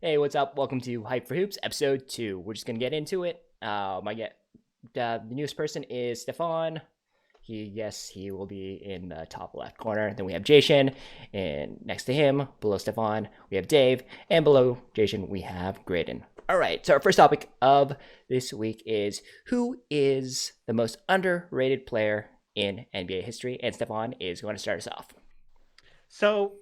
Hey, what's up? Welcome to Hype for Hoops, episode 2. We're just gonna get into it. The newest person is Stefan. He will be in the top left corner. Then we have Jason, and next to him, below Stefan, we have Dave, and below Jason, we have Graydon. All right. So our first topic of this week is who is the most underrated player in NBA history? And Stefan is going to start us off. So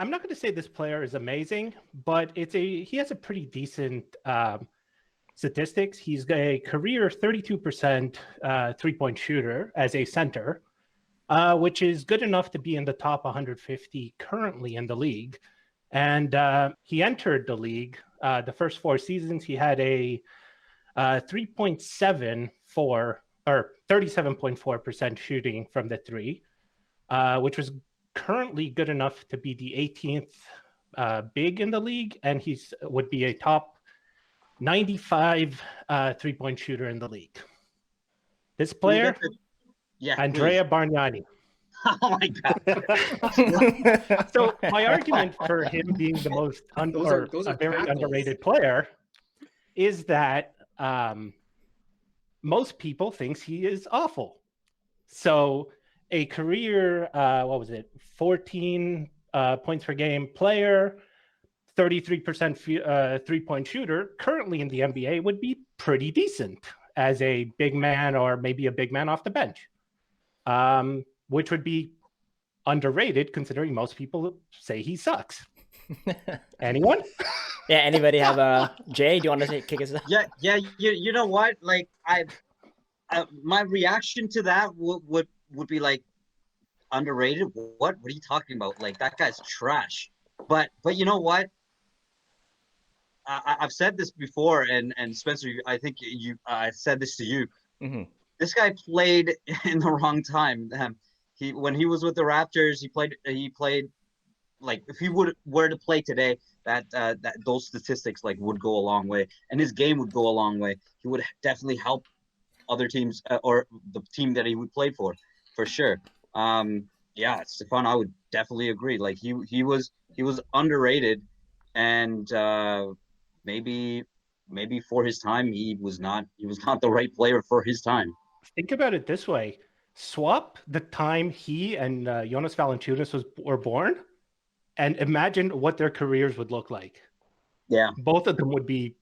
I'm not going to say this player is amazing, but he has a pretty decent statistics. He's a career 32% 3-point shooter as a center, which is good enough to be in the top 150 currently in the league. And he entered the league the first 4 seasons. He had a 3.74 or 37.4% shooting from the three, which was currently good enough to be the 18th big in the league, and would be a top 95 3-point shooter in the league. This player, Andrea Barnyani. Oh my god! So my argument for him being the most very underrated player is that most people thinks he is awful. So a career, 14 points per game player, 33% 3-point shooter, currently in the NBA would be pretty decent as a big man or maybe a big man off the bench, which would be underrated considering most people say he sucks. Anyone? Yeah, anybody have Jay? Do you want to kick us off? Yeah. You know what? Like my reaction to that would be like underrated. What are you talking about? Like that guy's trash. But you know what? I've said this before, and Spencer, I think I said this to you. Mm-hmm. This guy played in the wrong time. When he was with the Raptors, he played like if he were to play today, that those statistics like would go a long way, and his game would go a long way. He would definitely help other teams or the team that he would play for sure. Yeah, Stefan, I would definitely agree. Like he was underrated, and maybe for his time he was not the right player for his time. Think about it this way: swap the time he and Jonas Valanciunas were born, and imagine what their careers would look like. Yeah, both of them would be,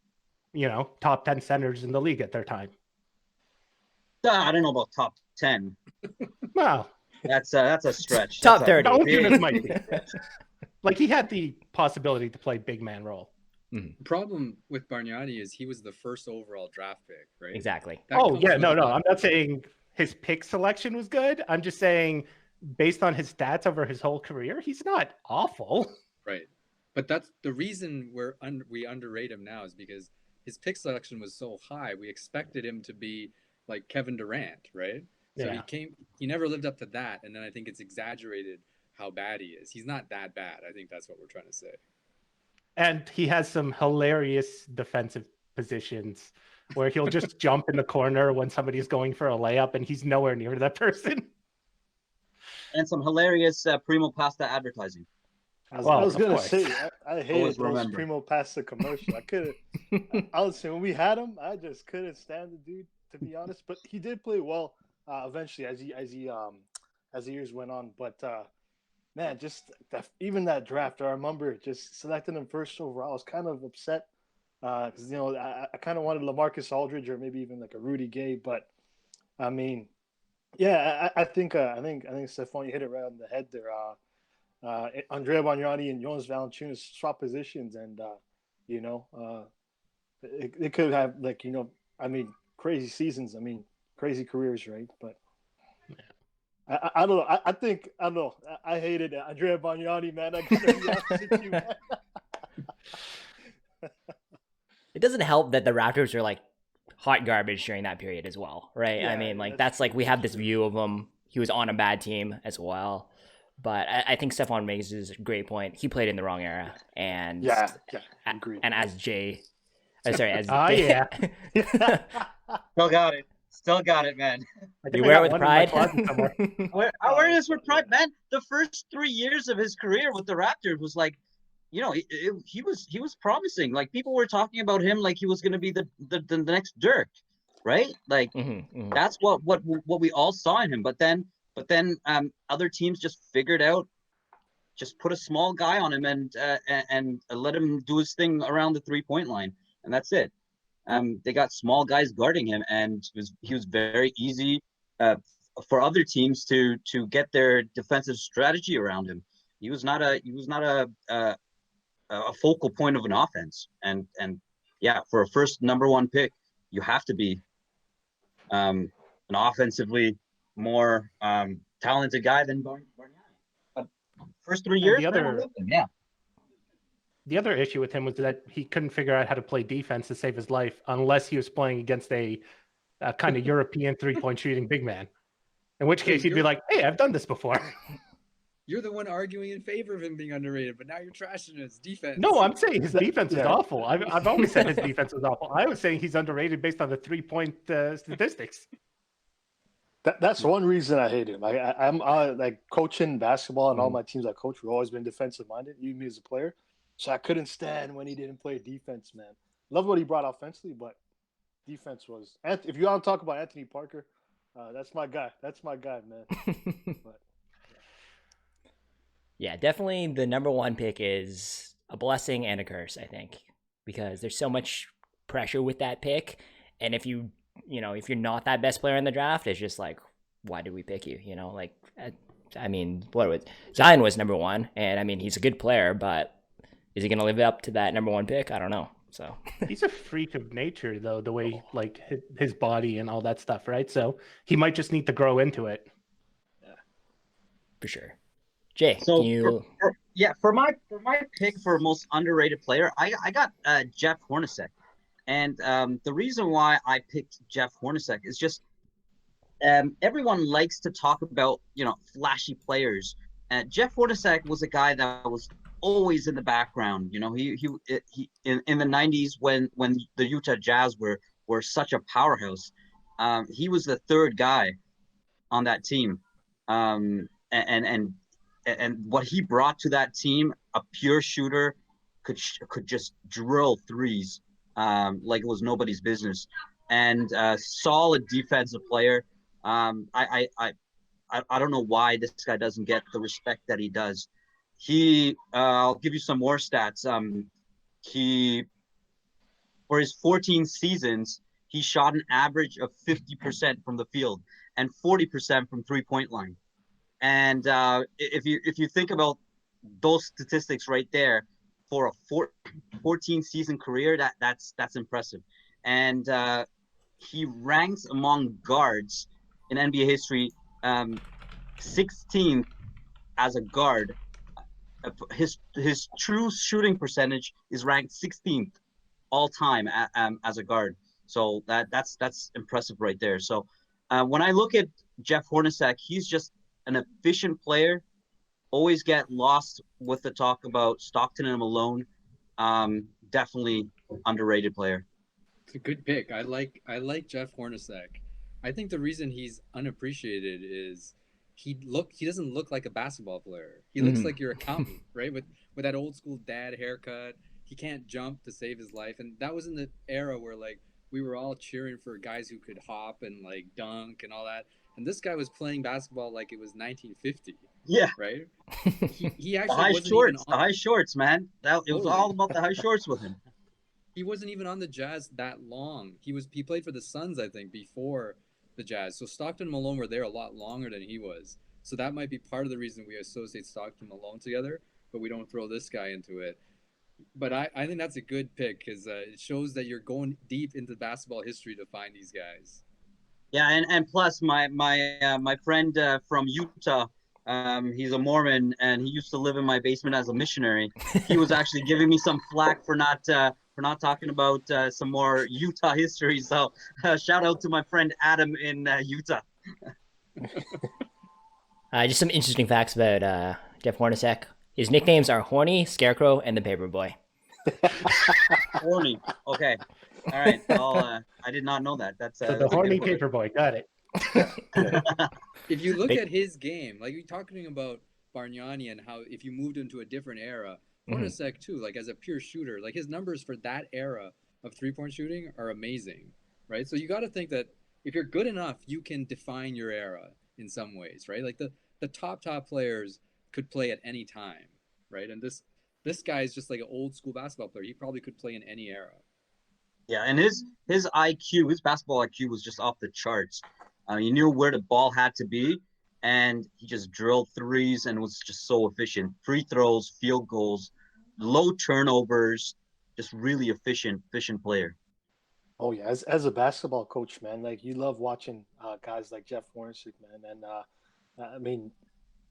top 10 centers in the league at their time. I don't know about top 10. Well, that's a stretch. Top 30. Valanciunas might be. Like he had the possibility to play big man role. The problem with Bargnani is he was the first overall draft pick, right? Exactly. No. I'm not saying his pick selection was good. I'm just saying based on his stats over his whole career, he's not awful. Right. But that's the reason we underrate him now is because his pick selection was so high. We expected him to be like Kevin Durant, right? So he never lived up to that. And then I think it's exaggerated how bad he is. He's not that bad. I think that's what we're trying to say. And he has some hilarious defensive positions where he'll just jump in the corner when somebody's going for a layup and he's nowhere near that person. And some hilarious Primo Pasta advertising. I was gonna say I hated those Primo Pasta commercials. I would say when we had him, I just couldn't stand the dude, to be honest. But he did play well eventually as the years went on. But man, just even that draft, I remember just selecting him first overall. I was kind of upset because I kind of wanted LaMarcus Aldridge or maybe even like a Rudy Gay. But I mean, yeah, I think Stephon, you hit it right on the head there. Andrea Barnyani and Jonas Valanciunas swap positions, and it could have crazy seasons. I mean, crazy careers, right? But I don't know. I don't know. I hated Andrea Barnyani, man. I gotta be honest with you, man. It doesn't help that the Raptors are like hot garbage during that period as well, right? Yeah, I mean, like that's like we have this view of him. He was on a bad team as well. But I think Stephon makes a great point. He played in the wrong era, and agreed. And as Jay, as yeah, Still got it, man. You wear it with pride. I wear this with pride, man. The first 3 years of his career with the Raptors was like he was promising. Like people were talking about him like he was going to be the next Dirk, right? Like that's what we all saw in him. But then other teams just figured out, just put a small guy on him and let him do his thing around the 3-point line, and that's it. They got small guys guarding him, and he was very easy for other teams to get their defensive strategy around him. He was not a focal point of an offense, and yeah, for a first number 1 pick, you have to be an offensively more talented guy than Barnyani. But first 3 years, the other issue with him was that he couldn't figure out how to play defense to save his life unless he was playing against a kind of European 3-point shooting big man. In which case, he'd be like, "Hey, I've done this before." You're the one arguing in favor of him being underrated, but now you're trashing his defense. No, I'm saying his defense is awful. I've always said his defense was awful. I was saying he's underrated based on the 3-point statistics. That's one reason I hate him. I'm like coaching basketball, and all my teams I coach have always been defensive minded, even me as a player. So I couldn't stand when he didn't play defense, man. Love what he brought offensively, but defense was. If you want to talk about Anthony Parker, that's my guy. That's my guy, man. But, yeah, definitely the number 1 pick is a blessing and a curse, I think, because there's so much pressure with that pick, and if you're not that best player in the draft, it's just like, why did we pick you? Like, I mean, Zion was number 1, and I mean, he's a good player, but is he going to live up to that number 1 pick? I don't know. So he's a freak of nature, though, the way like his body and all that stuff, right? So he might just need to grow into it. Yeah, for sure. Jay, so can you... for my pick for most underrated player, I got Jeff Hornacek, and the reason why I picked Jeff Hornacek is just everyone likes to talk about flashy players. Jeff Hornacek was a guy that was always in the background. He in the 90s when the Utah Jazz were such a powerhouse, he was the 3rd guy on that team, and what he brought to that team, a pure shooter, could just drill threes like it was nobody's business, and solid defensive player. I don't know why this guy doesn't get the respect that he does. I'll give you some more stats. For his 14 seasons, he shot an average of 50% from the field and 40% from 3-point line. And if you think about those statistics right there for a 14 season career, that's impressive. And he ranks among guards in NBA history 16th as a guard. His true shooting percentage is ranked 16th all time as a guard. So that's impressive right there. So when I look at Jeff Hornacek, he's just an efficient player. Always get lost with the talk about Stockton and Malone. Definitely underrated player. It's a good pick. I like Jeff Hornacek. I think the reason he's unappreciated is he doesn't look like a basketball player. He looks like your accountant, right? With that old school dad haircut. He can't jump to save his life, and that was in the era where like we were all cheering for guys who could hop and like dunk and all that. And this guy was playing basketball like it was 1950. Yeah. Right? He actually the high shorts, man. It was all about the high shorts with him. He wasn't even on the Jazz that long. He played for the Suns, I think, before the Jazz. So Stockton and Malone were there a lot longer than he was. So that might be part of the reason we associate Stockton and Malone together, but we don't throw this guy into it. But I think that's a good pick because it shows that you're going deep into basketball history to find these guys. Yeah, and plus my friend from Utah, he's a Mormon, and he used to live in my basement as a missionary. He was actually giving me some flack for not talking about some more Utah history. So shout out to my friend Adam in Utah. Just some interesting facts about Jeff Hornacek. His nicknames are Horny, Scarecrow, and the Paperboy. Horny. Okay. All right. I did not know that. That's the Horny Paperboy. Got it. If you look at his game, like you're talking about Bargnani and how if you moved into a different era, Hornacek too, like as a pure shooter, like his numbers for that era of 3-point shooting are amazing, right? So you got to think that if you're good enough, you can define your era in some ways, right? Like the top players could play at any time, right? And this guy is just like an old school basketball player. He probably could play in any era. Yeah, and his IQ, his basketball IQ was just off the charts. He knew where the ball had to be, and he just drilled threes and was just so efficient. Free throws, field goals, low turnovers, just really efficient player. Oh yeah, as a basketball coach, man, like you love watching guys like Jeff Hornacek, man, and I mean,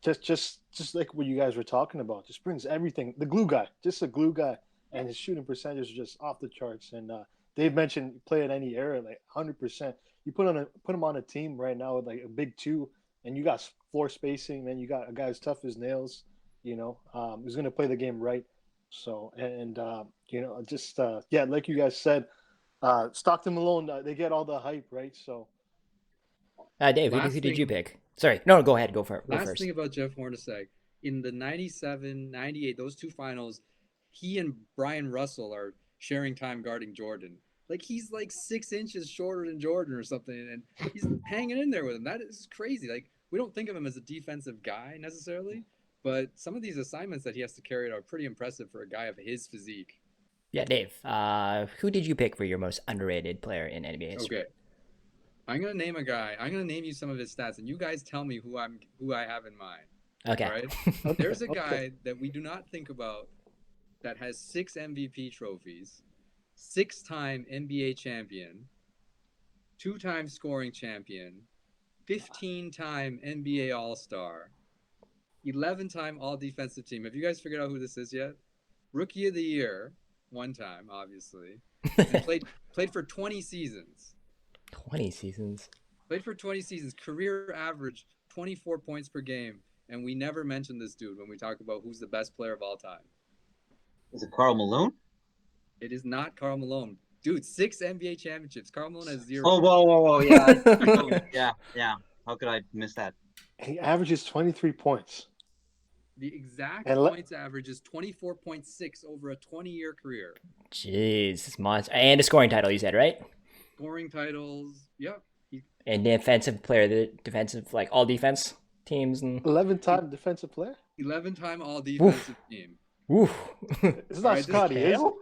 just like what you guys were talking about, just brings everything. The glue guy, just a glue guy, and his shooting percentage is just off the charts. And Dave mentioned play at any era, like 100%. You put him on a team right now with like a big two, and you got floor spacing, man. You got a guy as tough as nails, who's gonna play the game right. So just like you guys said, Stockton Malone, they get all the hype, right? So, Dave, who did you pick? Sorry, no, go ahead, go first. Last thing about Jeff Hornacek, in the 97, 98, those two finals, he and Brian Russell are sharing time guarding Jordan. Like he's like 6 inches shorter than Jordan or something, and he's hanging in there with him. That is crazy. Like we don't think of him as a defensive guy necessarily, but some of these assignments that he has to carry out are pretty impressive for a guy of his physique. Yeah, Dave, who did you pick for your most underrated player in NBA history? Okay. I'm gonna name a guy. I'm gonna name you some of his stats, and you guys tell me who I have in mind. Okay. All right. There's a guy that we do not think about that has 6 MVP trophies, 6-time NBA champion, 2-time scoring champion, 15-time NBA All-Star, 11-time All-Defensive Team. Have you guys figured out who this is yet? Rookie of the Year, 1 time, obviously, and played for 20 seasons. 20 seasons. Played for 20 seasons. Career average 24 points per game, and we never mention this dude when we talk about who's the best player of all time. Is it Karl Malone? It is not Karl Malone. Dude, 6 NBA championships. Karl Malone has 0. Oh, whoa. Yeah. yeah. How could I miss that? He averages 23 points. The exact points average is 24.6 over a 20-year career. Jeez, it's monster. And a scoring title, you said, right? Scoring titles, yep. And defensive player, like all defense teams. And 11-time defensive player? 11-time all defensive team. Oof. It's not Scotty, is it?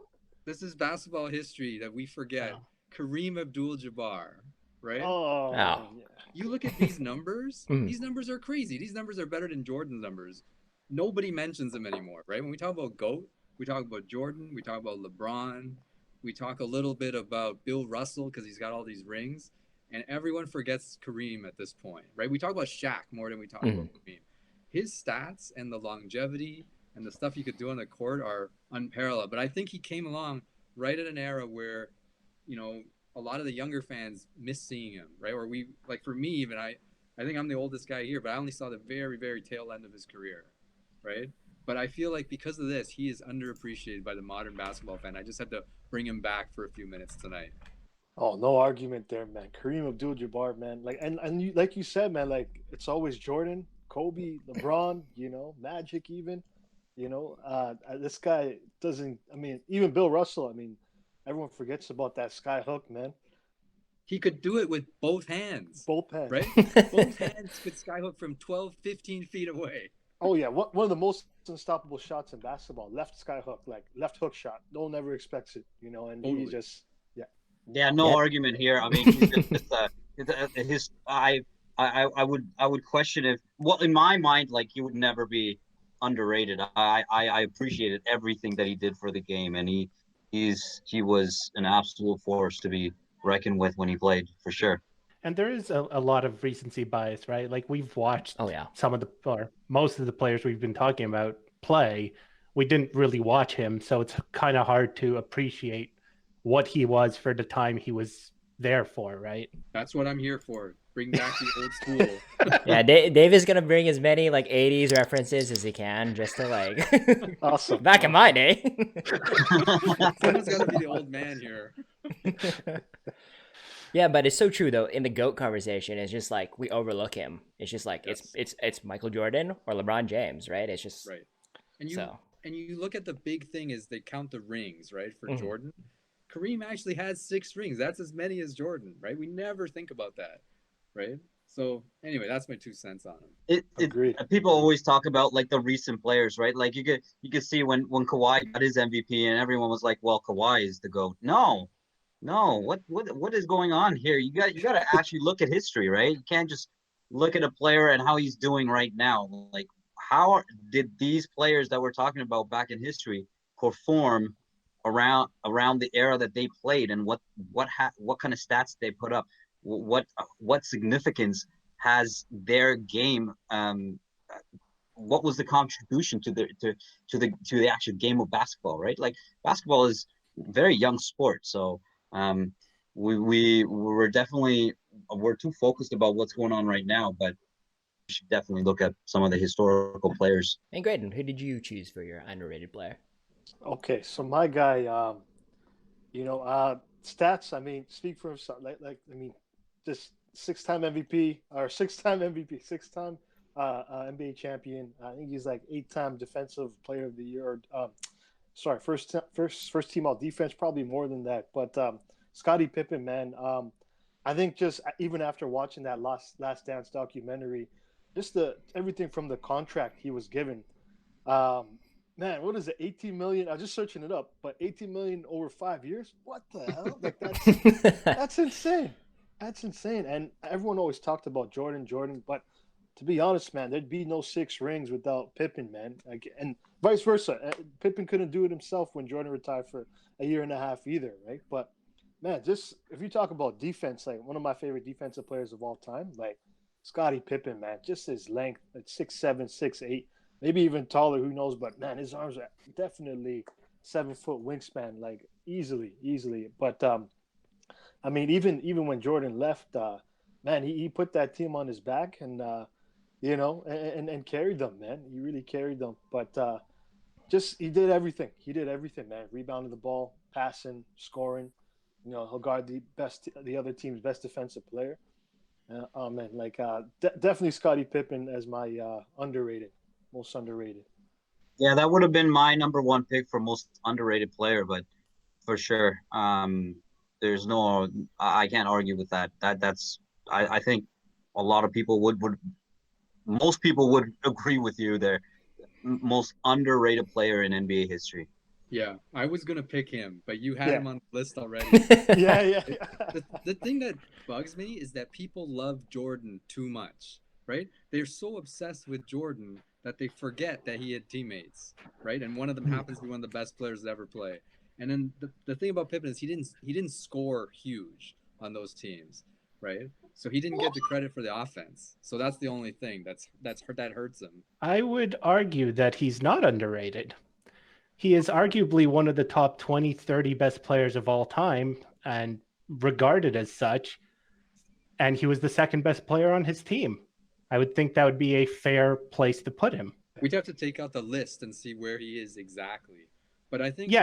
This is basketball history that we forget. Oh. Kareem Abdul-Jabbar, right? Oh. Yeah. You look at these numbers. These numbers are crazy. These numbers are better than Jordan's numbers. Nobody mentions them anymore, right? When we talk about GOAT, we talk about Jordan, we talk about LeBron, we talk a little bit about Bill Russell because he's got all these rings, and everyone forgets Kareem at this point, right? We talk about Shaq more than we talk about Kareem. His stats and the longevity and the stuff he could do on the court are unparalleled. But I think he came along right at an era where, a lot of the younger fans miss seeing him, right? Or we, like for me even, I think I'm the oldest guy here, but I only saw the very, very tail end of his career, right? But I feel like because of this, he is underappreciated by the modern basketball fan. I just had to bring him back for a few minutes tonight. Oh, no argument there, man. Kareem Abdul-Jabbar, man. Like, and you, like you said, man, like it's always Jordan, Kobe, LeBron, Magic even. This guy doesn't. I mean, even Bill Russell. I mean, everyone forgets about that sky hook, man. He could do it with both hands. Both hands, right? Both hands could sky hook from 12, 15 feet away. Oh yeah, one of the most unstoppable shots in basketball. Left sky hook, like left hook shot. No one ever expects it, and totally. He just no argument here. I mean, he's just I would question if in my mind, like he would never be underrated. I appreciated everything that he did for the game, and he was an absolute force to be reckoned with when he played, for sure. And there is a lot of recency bias, right? Like we've watched most of the players we've been talking about play. We didn't really watch him, so it's kind of hard to appreciate what he was for the time he was there for, right? That's what I'm here for. Bring back the old school. Yeah, Dave is going to bring as many like 80s references as he can just to like... Awesome. Back in my day. Someone's got to be the old man here. Yeah, but it's so true though. In the GOAT conversation, it's just like we overlook him. It's just like it's Michael Jordan or LeBron James, right? It's just right. And and you look at the big thing is they count the rings, right? For Jordan, Kareem actually has 6 rings. That's as many as Jordan, right? We never think about that, right? So anyway, that's my 2 cents on him. People always talk about like the recent players, right? Like you could see when Kawhi got his MVP and everyone was like, "Well, Kawhi is the GOAT." No, what is going on here? You got to actually look at history, right? You can't just look at a player and how he's doing right now. Like, did these players that we're talking about back in history perform around the era that they played, and what kind of stats they put up? What significance has their game? What was the contribution to the actual game of basketball, right? Like basketball is a very young sport, so we're too focused about what's going on right now, but we should definitely look at some of the historical players. And Graydon, who did you choose for your underrated player? Okay, so my guy, stats. I mean, speak for himself. Just 6-time MVP or 6-time MVP, 6-time NBA champion. I think he's like 8-time Defensive Player of the Year. First team all defense, probably more than that. But Scottie Pippen, man. I think just even after watching that Last Dance documentary, just everything from the contract he was given. Man, what is it? 18 million. I was just searching it up, but 18 million over 5 years. What the hell? Like that's insane. That's insane. And everyone always talked about Jordan, but to be honest, man, there'd be no 6 rings without Pippen, man. And vice versa. Pippen couldn't do it himself when Jordan retired for a year and a half either, right? But man, just if you talk about defense, like one of my favorite defensive players of all time, like Scottie Pippen, man, just his length, like 6'7", 6'8", maybe even taller, who knows? But man, his arms are definitely 7-foot wingspan, like easily. But I mean, even when Jordan left, man, he put that team on his back and and carried them, man. He really carried them. But just he did everything. Man. Rebounded the ball, passing, scoring. He'll guard the other team's best defensive player. Man, like definitely Scottie Pippen as my most underrated. Yeah, that would have been my number 1 pick for most underrated player, but for sure, there's no, I can't argue with that. I think a lot of people most people would agree with you. They're most underrated player in NBA history. Yeah, I was gonna pick him, but you had him on the list already. Yeah. The thing that bugs me is that people love Jordan too much, right? They're so obsessed with Jordan that they forget that he had teammates, right? And one of them happens to be one of the best players to ever play. And then the thing about Pippen is he didn't score huge on those teams, right? So he didn't get the credit for the offense. So that's the only thing that hurts him. I would argue that he's not underrated. He is arguably one of the top 20, 30 best players of all time and regarded as such. And he was the second best player on his team. I would think that would be a fair place to put him. We'd have to take out the list and see where he is exactly. But I think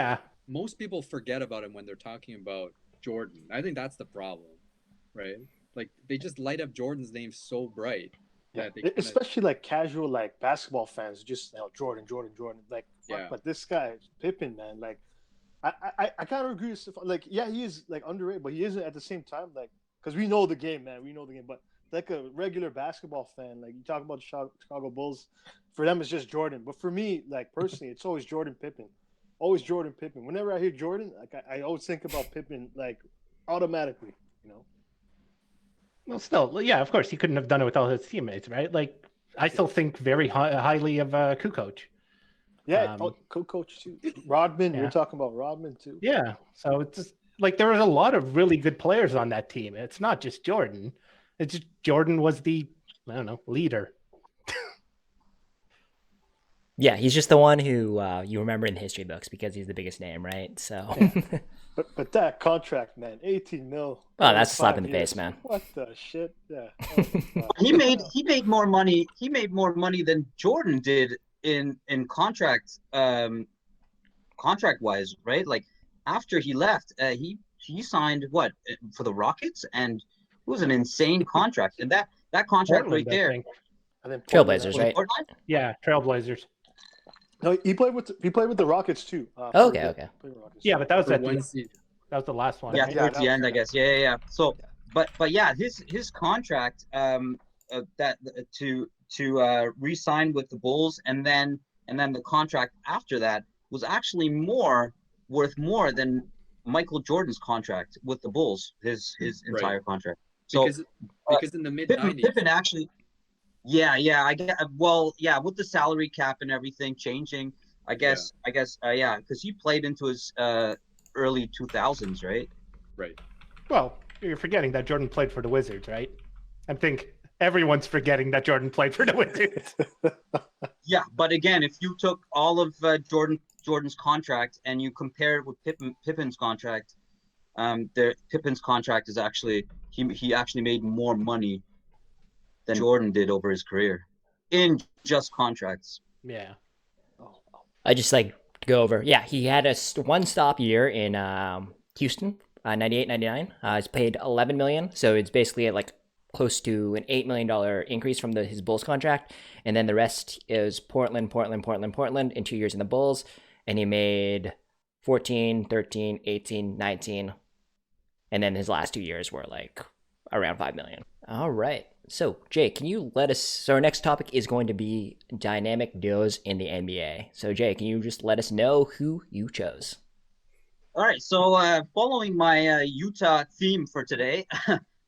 most people forget about him when they're talking about Jordan. I think that's the problem, right? Like they just light up Jordan's name so bright. Especially like casual like basketball fans, just Jordan. Like, but this guy Pippen, man, like I kind of agree with like he is like underrated, but he isn't at the same time, like because we know the game, man. But like a regular basketball fan, like you talk about the Chicago Bulls, for them it's just Jordan. But for me, like personally, it's always Jordan Pippen. Always Jordan Pippen. Whenever I hear Jordan, like I always think about Pippen, like automatically, Well, still, yeah, of course, he couldn't have done it with all his teammates, right? Like, I still think very highly of Kukoc. Yeah, Kukoc too. Rodman, we're talking about Rodman too. Yeah, so it's just like there was a lot of really good players on that team. It's not just Jordan. It's just Jordan was the, leader. Yeah, he's just the one who you remember in the history books because he's the biggest name, right? So, but that contract, man, 18 mil. Oh, that's a slap in the face, man. What the shit? Yeah. He made more money. He made more money than Jordan did in contract wise, right? Like after he left, he signed what for the Rockets, and it was an insane contract. And that contract Portland, right there. Trailblazers, right? Yeah, Trailblazers. No, he played with the Rockets too. Okay. Yeah, but that was at one season. that was the last one. Yeah, right? towards the end, I guess. Yeah. So, but yeah, his contract that to re-sign with the Bulls, and then the contract after that was actually worth more than Michael Jordan's contract with the Bulls, his entire contract. So because in the mid '90s, Pippen actually, yeah, I get with the salary cap and everything changing, I guess, yeah, because he played into his early 2000s, right? Right. Well, you're forgetting that Jordan played for the Wizards, right? I think everyone's forgetting that Jordan played for the Wizards. Yeah, but again, if you took all of Jordan's contract and you compare it with Pippen's contract, Pippen's contract is actually he actually made more money than Jordan did over his career in just contracts. Yeah. I just like to go over. Yeah, he had a one-stop year in Houston, 98, 99. He's paid $11 million, so it's basically like close to an $8 million increase from his Bulls contract, and then the rest is Portland in 2 years in the Bulls, and he made 14, 13, 18, 19, and then his last 2 years were like around $5 million. All right. So, Jay, can you let us... So our next topic is going to be dynamic duos in the NBA. So, Jay, can you just let us know who you chose? All right. So, following my Utah theme for today,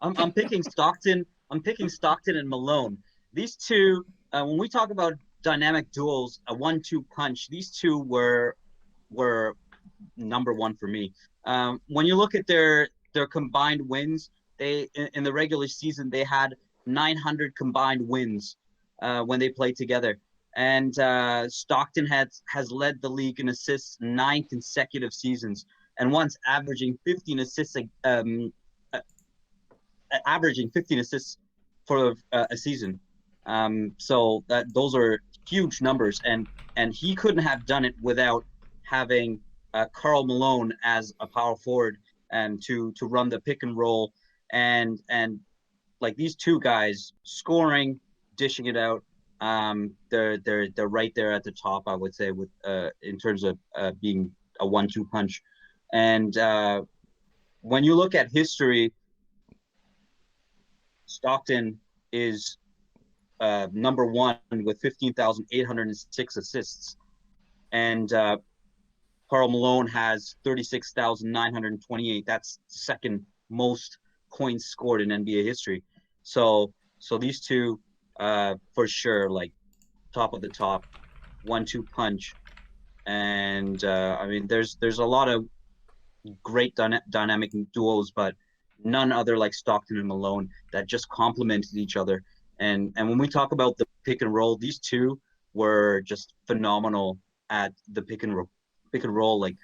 I'm picking Stockton. I'm picking Stockton and Malone. These two, when we talk about dynamic duels, a 1-2 punch, these two were number one for me. When you look at their combined wins, they in the regular season they had 900 combined wins when they played together. And Stockton has led the league in assists 9 consecutive seasons, and once averaging 15 assists for a season. So those are huge numbers, and he couldn't have done it without having Karl Malone as a power forward and to run the pick and roll, and like these two guys scoring, dishing it out. They're right there at the top, I would say, with in terms of being a 1-2 punch. And when you look at history, Stockton is number one with 15,806 assists, and Karl Malone has 36,928. That's second most points scored in NBA history. So these two, for sure, like top of the top, 1-2 punch. And I mean, there's a lot of great dynamic duos, but none other like Stockton and Malone that just complemented each other. And when we talk about the pick and roll, these two were just phenomenal at the pick and roll. Like,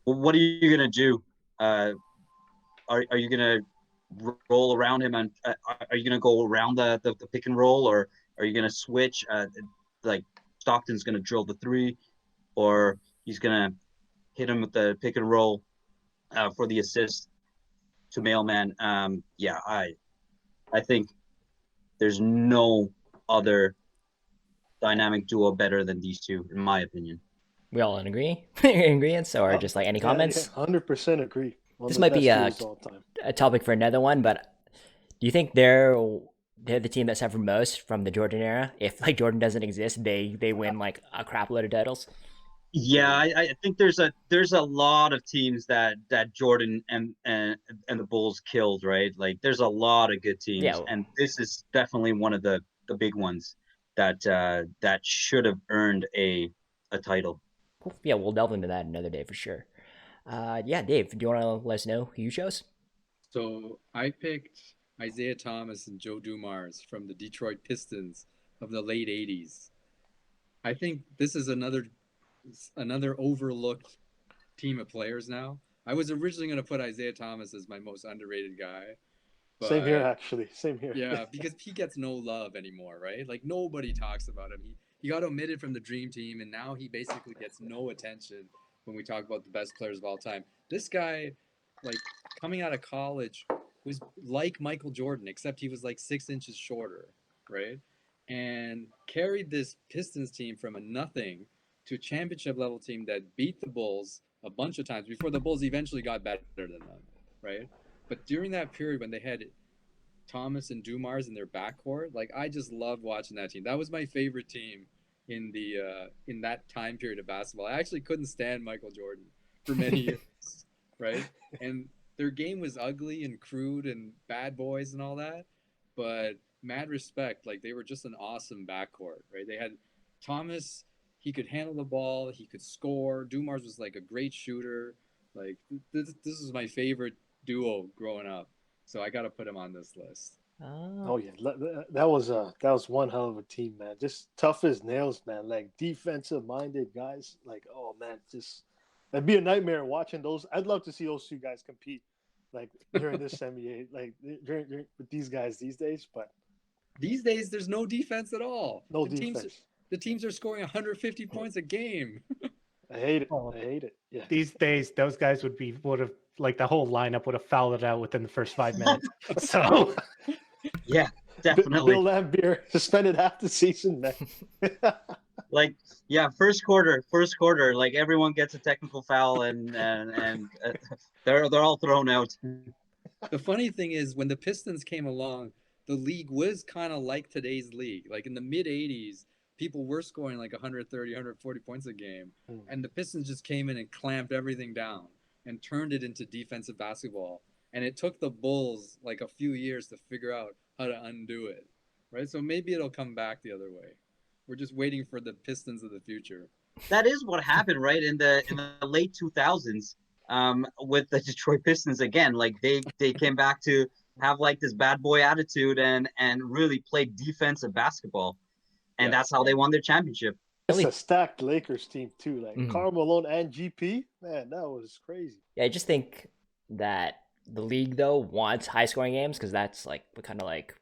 what are you gonna do? Are you gonna roll around him, and are you gonna go around the pick and roll, or are you gonna switch? Like Stockton's gonna drill the three, or he's gonna hit him with the pick and roll for the assist to Mailman. Yeah, I think there's no other dynamic duo better than these two, in my opinion. We all agree? Ingredients, or just like any comments? 100% agree. This might be a topic for another one, but do you think they're the team that suffered most from the Jordan era? If like Jordan doesn't exist, they win like a crap load of titles. Yeah, I think there's a lot of teams that Jordan and the Bulls killed, right? Like there's a lot of good teams, and this is definitely one of the big ones that should have earned a title. Cool. Yeah, we'll delve into that another day for sure. Yeah, Dave, do you want to let us know who you chose? So I picked Isaiah Thomas and Joe Dumars from the Detroit Pistons of the late 80s. I think this is another overlooked team of players now. I was originally going to put Isaiah Thomas as my most underrated guy. But, same here, actually. Same here. Yeah, because he gets no love anymore, right? Like nobody talks about him. He got omitted from the Dream Team, and now he basically gets no attention when we talk about the best players of all time. This guy, like coming out of college, was like Michael Jordan, except he was like 6 inches shorter, right? And carried this Pistons team from a nothing to a championship level team that beat the Bulls a bunch of times before the Bulls eventually got better than them, right? But during that period when they had Thomas and Dumars in their backcourt, like I just loved watching that team. That was my favorite team in that time period of basketball. I actually couldn't stand Michael Jordan for many years, right? And their game was ugly and crude and bad boys and all that, but mad respect. Like they were just an awesome backcourt, right? They had Thomas, he could handle the ball, he could score. Dumars was like a great shooter. Like this is my favorite duo growing up. So I got to put him on this list. Oh yeah, that was one hell of a team, man. Just tough as nails, man. Like defensive minded guys. Like, oh man, just it'd be a nightmare watching those. I'd love to see those two guys compete, like during this NBA, like during with these guys these days. But these days, there's no defense at all. No defense. The teams are scoring 150 points a game. I hate it. Yeah. These days, those guys would have like the whole lineup would have fouled it out within the first 5 minutes. So. Yeah, definitely. Bill Laimbeer suspended half the season, man. Like, yeah, first quarter, like everyone gets a technical foul and they're all thrown out. The funny thing is, when the Pistons came along, the league was kind of like today's league. Like in the mid 80s, people were scoring like 130, 140 points a game, and the Pistons just came in and clamped everything down and turned it into defensive basketball. And it took the Bulls like a few years to figure out how to undo it, right? So maybe it'll come back the other way. We're just waiting for the Pistons of the future. That is what happened, right? In the late 2000s, with the Detroit Pistons again. Like they came back to have like this bad boy attitude and really play defensive basketball, and that's how they won their championship. It's a stacked Lakers team too. Like Karl Malone and GP, man, that was crazy. Yeah, I just think that the league though wants high scoring games because that's like what kind of like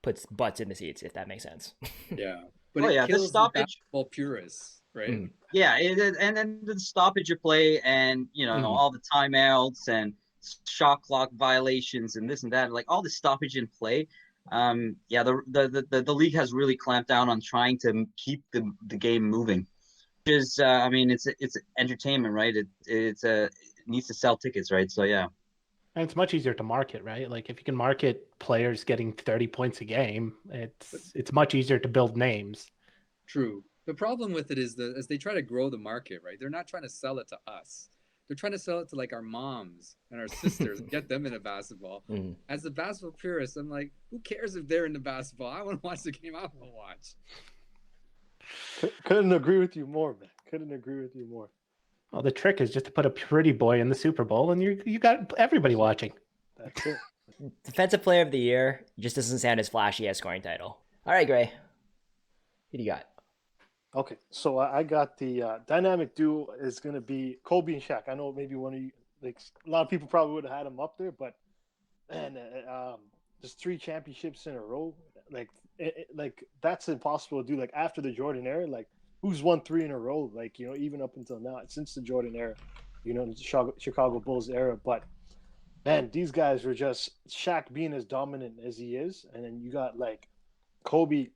puts butts in the seats, if that makes sense. Yeah, but it kills the basketball purists, right? Yeah, and then the stoppage of play and all the timeouts and shot clock violations and this and that, like all the stoppage in play. The league has really clamped down on trying to keep the game moving. Which is, I mean, it's entertainment, right? It needs to sell tickets, right? So yeah. And it's much easier to market, right? Like if you can market players getting 30 points a game, it's much easier to build names. True. The problem with it is as they try to grow the market, right? They're not trying to sell it to us. They're trying to sell it to like our moms and our sisters and get them into basketball. As a basketball purist, I'm like, who cares if they're into basketball? I want to watch the game I want to watch. Couldn't agree with you more, man. Couldn't agree with you more. Well, the trick is just to put a pretty boy in the Super Bowl, and you got everybody watching. That's it. Defensive Player of the Year just doesn't sound as flashy as scoring title. All right, Gray. Who do you got? Okay, so I got the dynamic duo is going to be Kobe and Shaq. I know maybe one of you, like a lot of people probably would have had him up there, but man, just 3 championships in a row, like that's impossible to do. Like after the Jordan era, like who's won 3 in a row? Like even up until now, since the Jordan era, the Chicago Bulls era. But man, these guys were just Shaq being as dominant as he is, and then you got like Kobe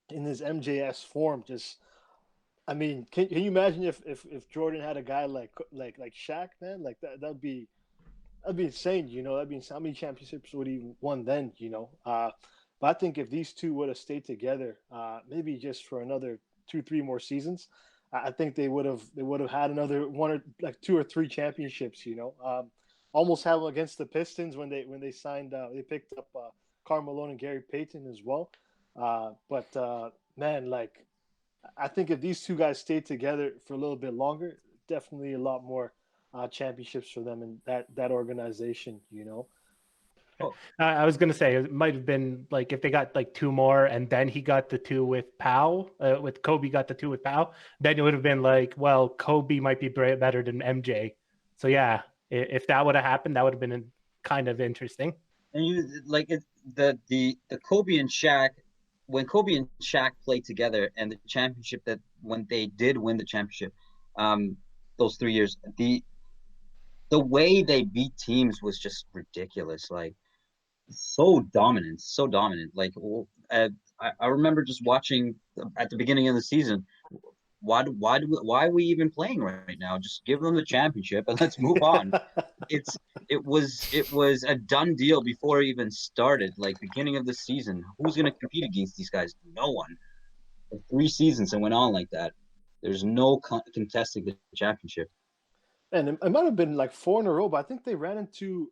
in his MJS form, just. I mean, can you imagine if Jordan had a guy like Shaq, man? Like that'd be insane, That'd be insane. How many championships would he won then, But I think if these two would have stayed together, maybe just for another 2-3 more seasons, I think they would have had another 2 or 3 championships, Almost have them against the Pistons when they signed they picked up Karl Malone and Gary Payton as well. But man, like. I think if these two guys stayed together for a little bit longer, definitely a lot more championships for them in that organization, I was going to say it might have been like if they got like 2 more and then he got the 2 with Powell, with Kobe got the 2 with Powell, then it would have been like, well, Kobe might be better than MJ. So yeah, if that would have happened, that would have been kind of interesting. And the Kobe and Shaq. When Kobe and Shaq played together and the championship that when they did win the championship, those 3 years, the way they beat teams was just ridiculous. Like so dominant. Like I remember just watching at the beginning of the season, why are we even playing right now? Just give them the championship and let's move on. It was a done deal before it even started. Like beginning of the season, who's going to compete against these guys? No one. For 3 seasons and went on like that. There's no contesting the championship. And it might have been like 4 in a row, but I think they ran into.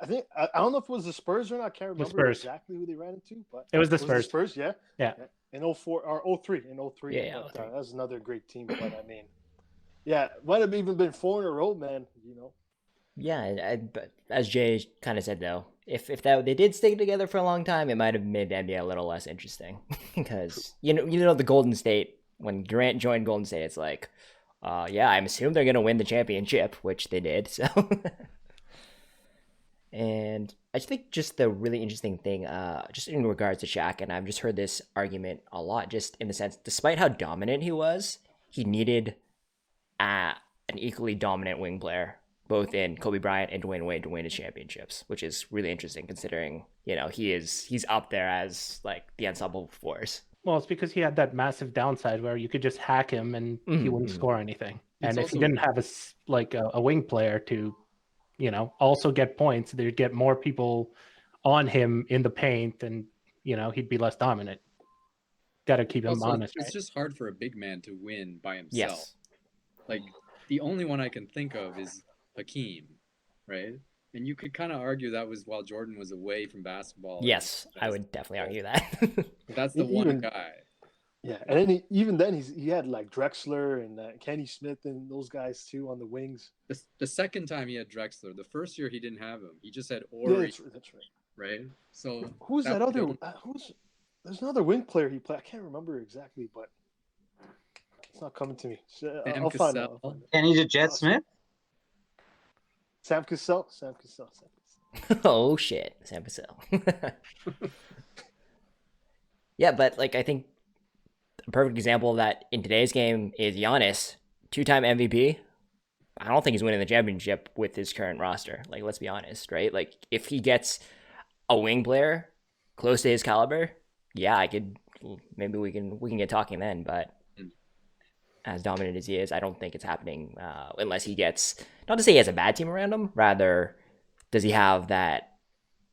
I don't know if it was the Spurs or not. I can't remember exactly who they ran into, but it was the Spurs. Spurs, yeah. In 04 or 03, in 03. Yeah, but, that was another great team. But I mean, yeah, it might have even been 4 in a row, man. Yeah, but as Jay kind of said though, if they did stay together for a long time, it might have made the NBA a little less interesting because you know the Golden State, when Durant joined Golden State, it's like, yeah, I'm assuming they're gonna win the championship, which they did. So. And I think just the really interesting thing, just in regards to Shaq, and I've just heard this argument a lot, just in the sense, despite how dominant he was, he needed an equally dominant wing player, both in Kobe Bryant and Dwayne Wade, to win his championships, which is really interesting considering, he's up there as like the unstoppable force. Well, it's because he had that massive downside where you could just hack him and he wouldn't score anything. And if he didn't have a wing player to also get points, they'd get more people on him in the paint, and he'd be less dominant. Got to keep him honest. It's just hard for a big man to win by himself. Yes. Like the only one I can think of is Hakeem, right? And you could kind of argue that was while Jordan was away from basketball. Yes, I would definitely argue that. That's the one guy. Yeah, and then even then he had like Drexler and Kenny Smith and those guys too on the wings. The second time he had Drexler, the first year he didn't have him. He just had Ori. Yeah, that's right. Right. So who's that other? There's another wing player he played. I can't remember exactly, but it's not coming to me. I'll find out. Kenny the Jet Smith. Sam Cassell. Oh shit, Sam Cassell. Yeah, but like I think a perfect example of that in today's game is Giannis, 2-time MVP. I don't think he's winning the championship with his current roster. Like, let's be honest, right? Like, if he gets a wing player close to his caliber, yeah, maybe we can get talking then. But as dominant as he is, I don't think it's happening unless he gets, not to say he has a bad team around him, rather, does he have that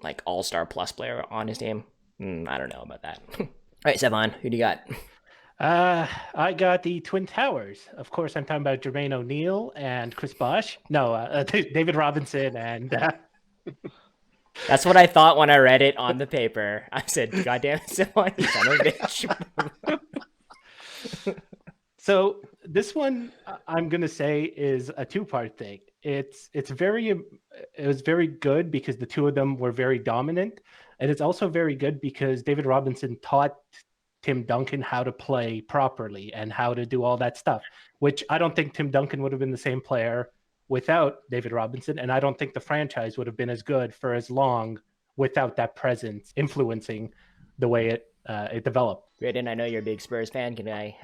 like all-star plus player on his team? I don't know about that. All right, Sevon, who do you got? I got the Twin Towers. Of course, I'm talking about Jermaine O'Neal and Chris Bosh. No, David Robinson and. That's what I thought when I read it on the paper. I said, "God damn it, son of a bitch." So this one, I'm gonna say, is a 2-part thing. It was very good because the two of them were very dominant, and it's also very good because David Robinson taught Tim Duncan how to play properly and how to do all that stuff, which I don't think Tim Duncan would have been the same player without David Robinson, and I don't think the franchise would have been as good for as long without that presence influencing the way it developed. Graydon, I know you're a big Spurs fan. Can I?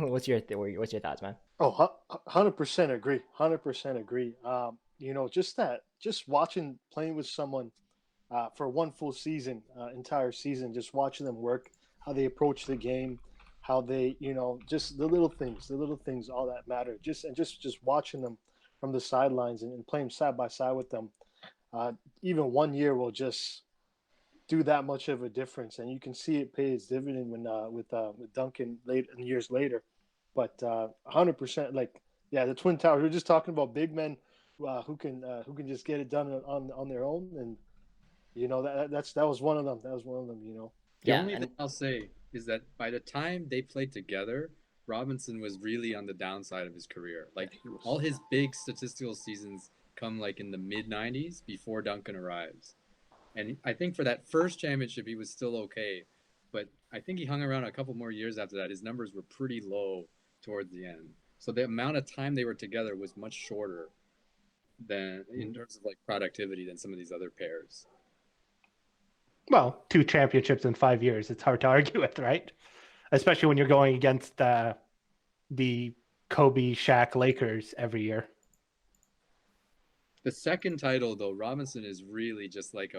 What's your thoughts, man? Oh, 100% agree. 100% agree. Just watching, playing with someone for one full season, entire season, just watching them work, how they approach the game, how they, just the little things, all that matter. Just watching them from the sidelines and playing side by side with them. Even 1 year will just do that much of a difference, and you can see it pay its dividend when with Duncan years later. But 100%, the Twin Towers. We're just talking about big men who can just get it done on their own, and that was one of them. The only thing I'll say is that by the time they played together, Robinson was really on the downside of his career. Like all his big statistical seasons come like in the mid 90s before Duncan arrives. And I think for that first championship, he was still okay. But I think he hung around a couple more years after that. His numbers were pretty low towards the end. So the amount of time they were together was much shorter than in terms of like productivity than some of these other pairs. Well, 2 championships in 5 years, it's hard to argue with, right? Especially when you're going against the Kobe, Shaq, Lakers every year. The second title, though, Robinson is really just like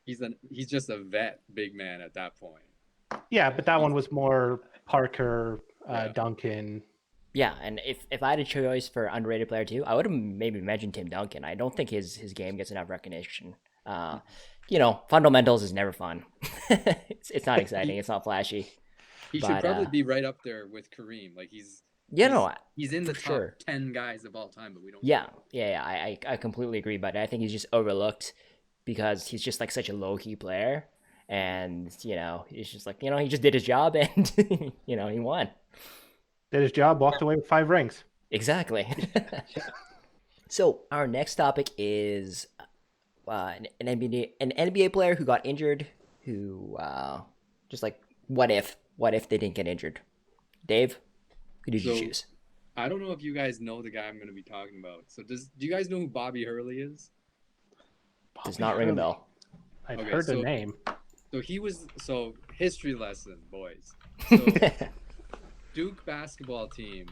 he's just a vet big man at that point. Yeah, but that one was more Parker, Duncan. Yeah, and if I had a choice for underrated player too, I would have maybe mentioned Tim Duncan. I don't think his game gets enough recognition. Fundamentals is never fun. It's not exciting. It's not flashy. He should probably be right up there with Kareem. Like he's in the top sure. 10 guys of all time, but we don't. Yeah. I completely agree, but I think he's just overlooked because he's just like such a low key player, and he's just like he just did his job and he won. Did his job, walked away with 5 rings. Exactly. So our next topic is an NBA player who got injured. Who just like what if they didn't get injured? Dave, who did you choose? I don't know if you guys know the guy I'm going to be talking about. So do you guys know who Bobby Hurley is? Does not ring a bell. I've heard the name. So history lesson, boys. So Duke basketball team,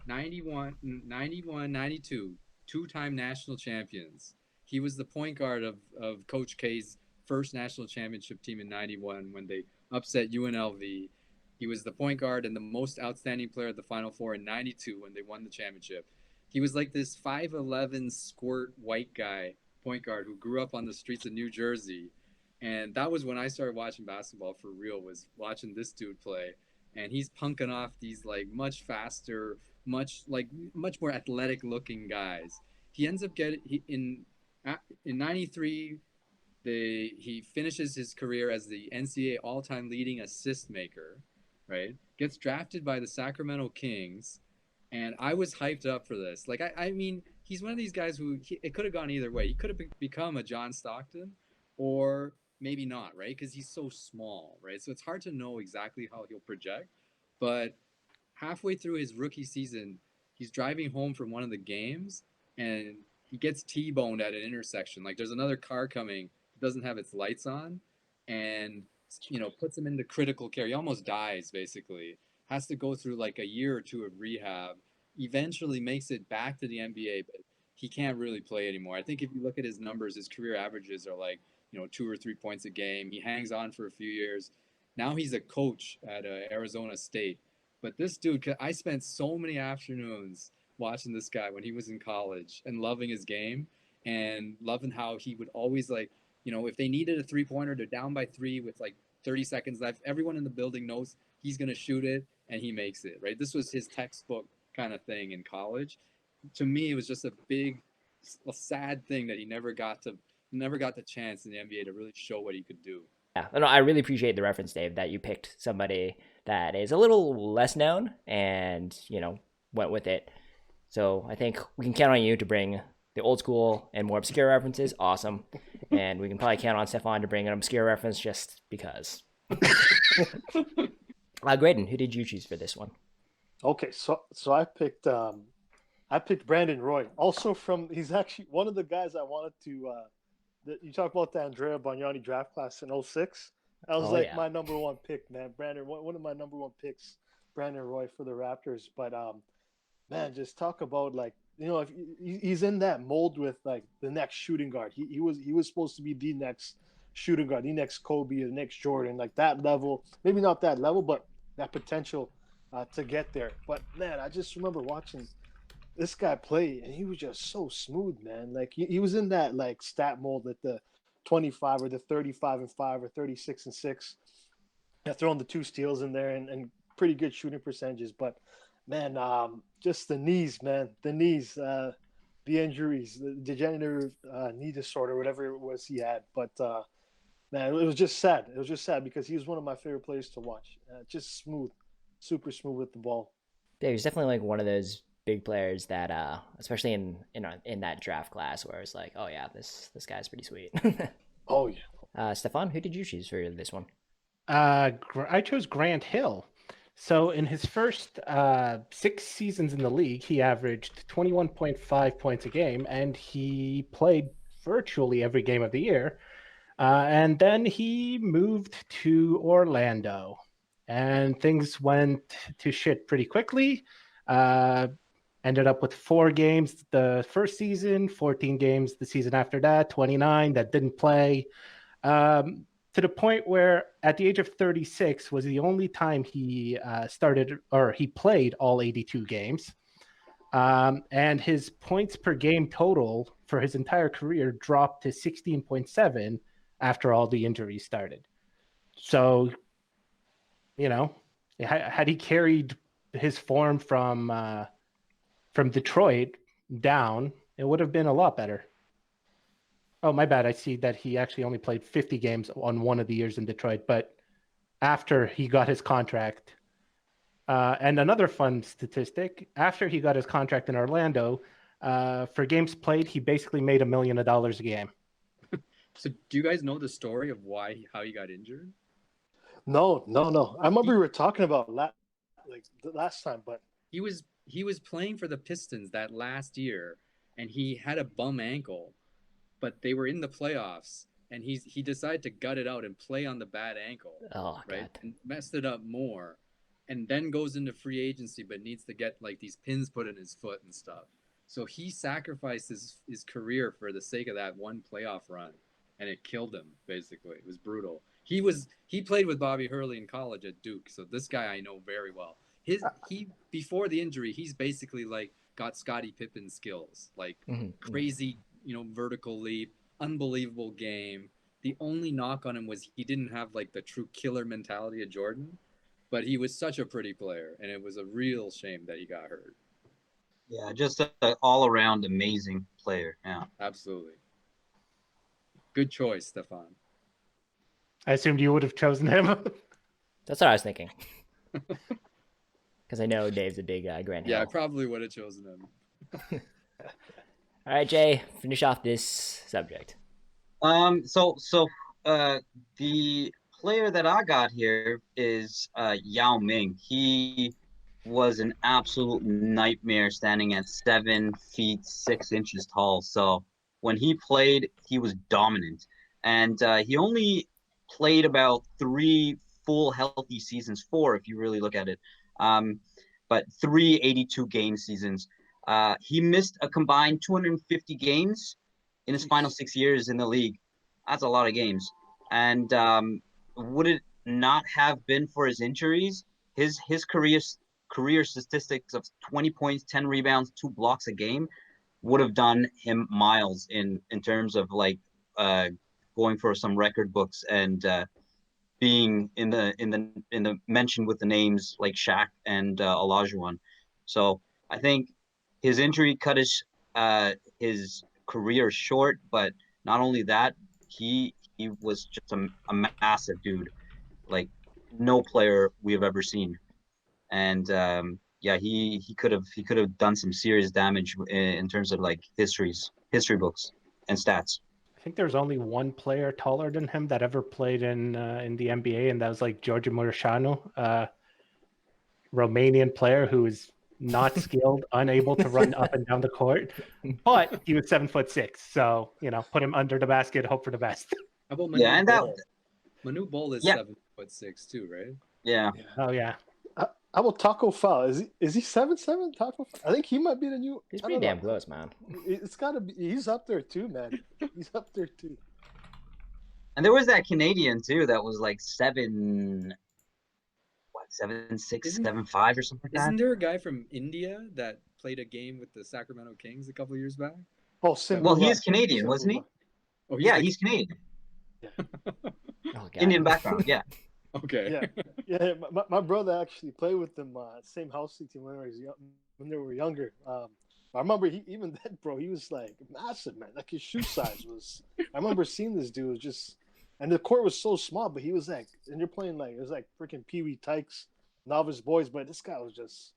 91, 92, 2-time national champions. He was the point guard of Coach K's first national championship team in 91 when they upset UNLV. He was the point guard and the most outstanding player at the Final Four in 92 when they won the championship. He was like this 5'11" squirt white guy point guard who grew up on the streets of New Jersey. And that was when I started watching basketball for real, was watching this dude play. And he's punking off these like much faster, much more athletic looking guys. He ends up in 93, he finishes his career as the NCAA all-time leading assist maker, right? Gets drafted by the Sacramento Kings, and I was hyped up for this. Like, I mean, he's one of these guys who it could have gone either way. He could have become a John Stockton, or maybe not, right? Because he's so small, right? So it's hard to know exactly how he'll project. But halfway through his rookie season, he's driving home from one of the games, and he gets T-boned at an intersection. Like, there's another car coming, doesn't have its lights on, and puts him into critical care. He almost dies, basically. Has to go through like a year or two of rehab. Eventually makes it back to the NBA, but he can't really play anymore. I think if you look at his numbers, his career averages are like 2 or 3 points a game. He hangs on for a few years. Now he's a coach at Arizona State. But this dude, I spent so many afternoons watching this guy when he was in college and loving his game and loving how he would always if they needed a 3-pointer, they're down by 3 with like 30 seconds left. Everyone in the building knows he's going to shoot it, and he makes it, right? This was his textbook kind of thing in college. To me, it was just a sad thing that he never got the chance in the NBA to really show what he could do. Yeah, no, I really appreciate the reference, Dave, that you picked somebody that is a little less known and, went with it. So I think we can count on you to bring the old school and more obscure references. Awesome. And we can probably count on Stefan to bring an obscure reference just because. Graydon, who did you choose for this one? Okay, so I picked Brandon Roy. Also he's actually one of the guys I wanted to you talk about the Andrea Barnyani draft class in 06. That was my number one pick, man. Brandon, one of my number one picks, Brandon Roy for the Raptors. But man, just talk about if he's in that mold with like the next shooting guard. He was supposed to be the next shooting guard, the next Kobe, the next Jordan, like that level. Maybe not that level, but that potential to get there. But man, I just remember watching this guy play, and he was just so smooth, man. Like he was in that like stat mold at the 25 or the 35-5 or 36-6. Throwing the 2 steals in there and pretty good shooting percentages. But man, just the knees, man, the injuries, the degenerative knee disorder, whatever it was he had. But man, it was just sad. It was just sad because he was one of my favorite players to watch. Just smooth, super smooth with the ball. Yeah, he's definitely like one of those big players that, especially in that draft class, where it's like, oh yeah, this guy's pretty sweet. Oh yeah. Stefan, who did you choose for this one? I chose Grant Hill. So in his first 6 seasons in the league, he averaged 21.5 points a game, and he played virtually every game of the year. And then he moved to Orlando, and things went to shit pretty quickly. Ended up with 4 games the first season, 14 games the season after that, 29 that didn't play. to the point where at the age of 36 was the only time he he played all 82 games. And his points per game total for his entire career dropped to 16.7 after all the injuries started. So, had he carried his form from Detroit down, it would have been a lot better. Oh, my bad. I see that he actually only played 50 games on one of the years in Detroit, but after he got his contract. And another fun statistic, after he got his contract in Orlando, for games played, he basically made $1 million a game. So do you guys know the story of how he got injured? No. I remember we were talking about the last time, but he was playing for the Pistons that last year, and he had a bum ankle, but they were in the playoffs, and he decided to gut it out and play on the bad ankle, right? God. And messed it up more, and then goes into free agency, but needs to get like these pins put in his foot and stuff. So he sacrificed his career for the sake of that one playoff run, and it killed him, basically. It was brutal. He played with Bobby Hurley in college at Duke, so this guy I know very well. He before the injury, he's basically like got Scottie Pippen skills, like crazy, vertical leap, unbelievable game. The only knock on him was he didn't have like the true killer mentality of Jordan, but he was such a pretty player, and it was a real shame that he got hurt. Yeah, just an all-around amazing player. Yeah, absolutely. Good choice, Stefan. I assumed you would have chosen him. That's what I was thinking. Because I know Dave's a big Grant Hill. Yeah, I probably would have chosen him. All right, Jay, finish off this subject. So the player that I got here is Yao Ming. He was an absolute nightmare standing at 7 feet 6 inches tall. So when he played, he was dominant. And he only played about 3 full healthy seasons, 4 if you really look at it. But 3 82 game seasons. He missed a combined 250 games in his final 6 years in the league. That's a lot of games. And would it not have been for his injuries, his career statistics of 20 points, 10 rebounds, 2 blocks a game would have done him miles in terms of like going for some record books and being in the mention with the names like Shaq and Olajuwon. So I think his injury cut his career short, but not only that, he was just a massive dude, like no player we have ever seen. And he could have done some serious damage in terms of like history books and stats. I think there's only one player taller than him that ever played in the NBA, and that was like Giorgio Muricano, Romanian player who is not skilled, unable to run up and down the court, but he was 7'6", so put him under the basket, hope for the best. How about Manu Bol? Manu Bol is 7'6" too, right? Yeah. Oh yeah. How about Taco Fall? Is he 7'7"? Taco Fall? I think he might be the new. He's pretty damn close, man. It's gotta be. He's up there too, man. He's up there too. And there was that Canadian too that was like 7'6", 7'5" or something like that. Isn't there a guy from India that played a game with the Sacramento Kings a couple of years back? Oh, well, he is Canadian, wasn't he? Oh, he's Canadian. Oh, Indian background, yeah. Okay. Yeah. My brother actually played with them, same house team when they were younger. I remember even then, bro, he was like massive, man. Like his shoe size was. I remember seeing this dude was just, and the court was so small, but he was like, and you're playing like it was like freaking Pee Wee Tykes, novice boys, but this guy was just,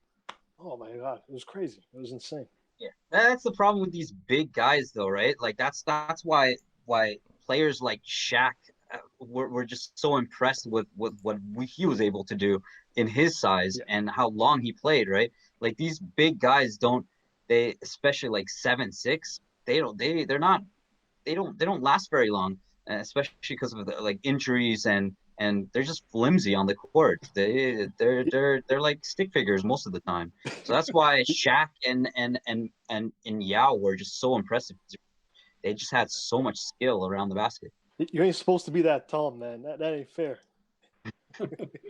oh my god, it was crazy. It was insane. Yeah, that's the problem with these big guys, though, right? Like that's why players like Shaq. We're just so impressed with what he was able to do in his size and how long he played, right? Like these big guys they especially like 7'6", they don't last very long, especially because of the like injuries and they're just flimsy on the court. They're like stick figures most of the time. So that's why Shaq and Yao were just so impressive. They just had so much skill around the basket. You ain't supposed to be that tall, man. That ain't fair.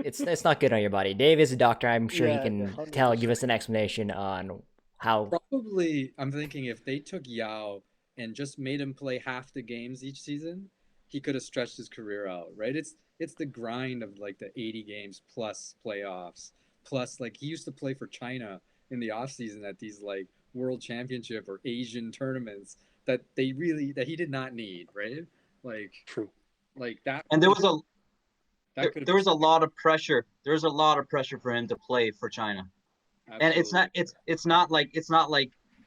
It's not good on your body. Dave is a doctor. I'm sure he can 100%. give us an explanation on how. Probably, I'm thinking if they took Yao and just made him play half the games each season, he could have stretched his career out, right? It's the grind of like the 80 games plus playoffs, plus like he used to play for China in the off season at these like world championship or Asian tournaments that he did not need, right? Like True. Like that. And there was a lot of pressure. There was a lot of pressure for him to play for China. Absolutely. And it's not like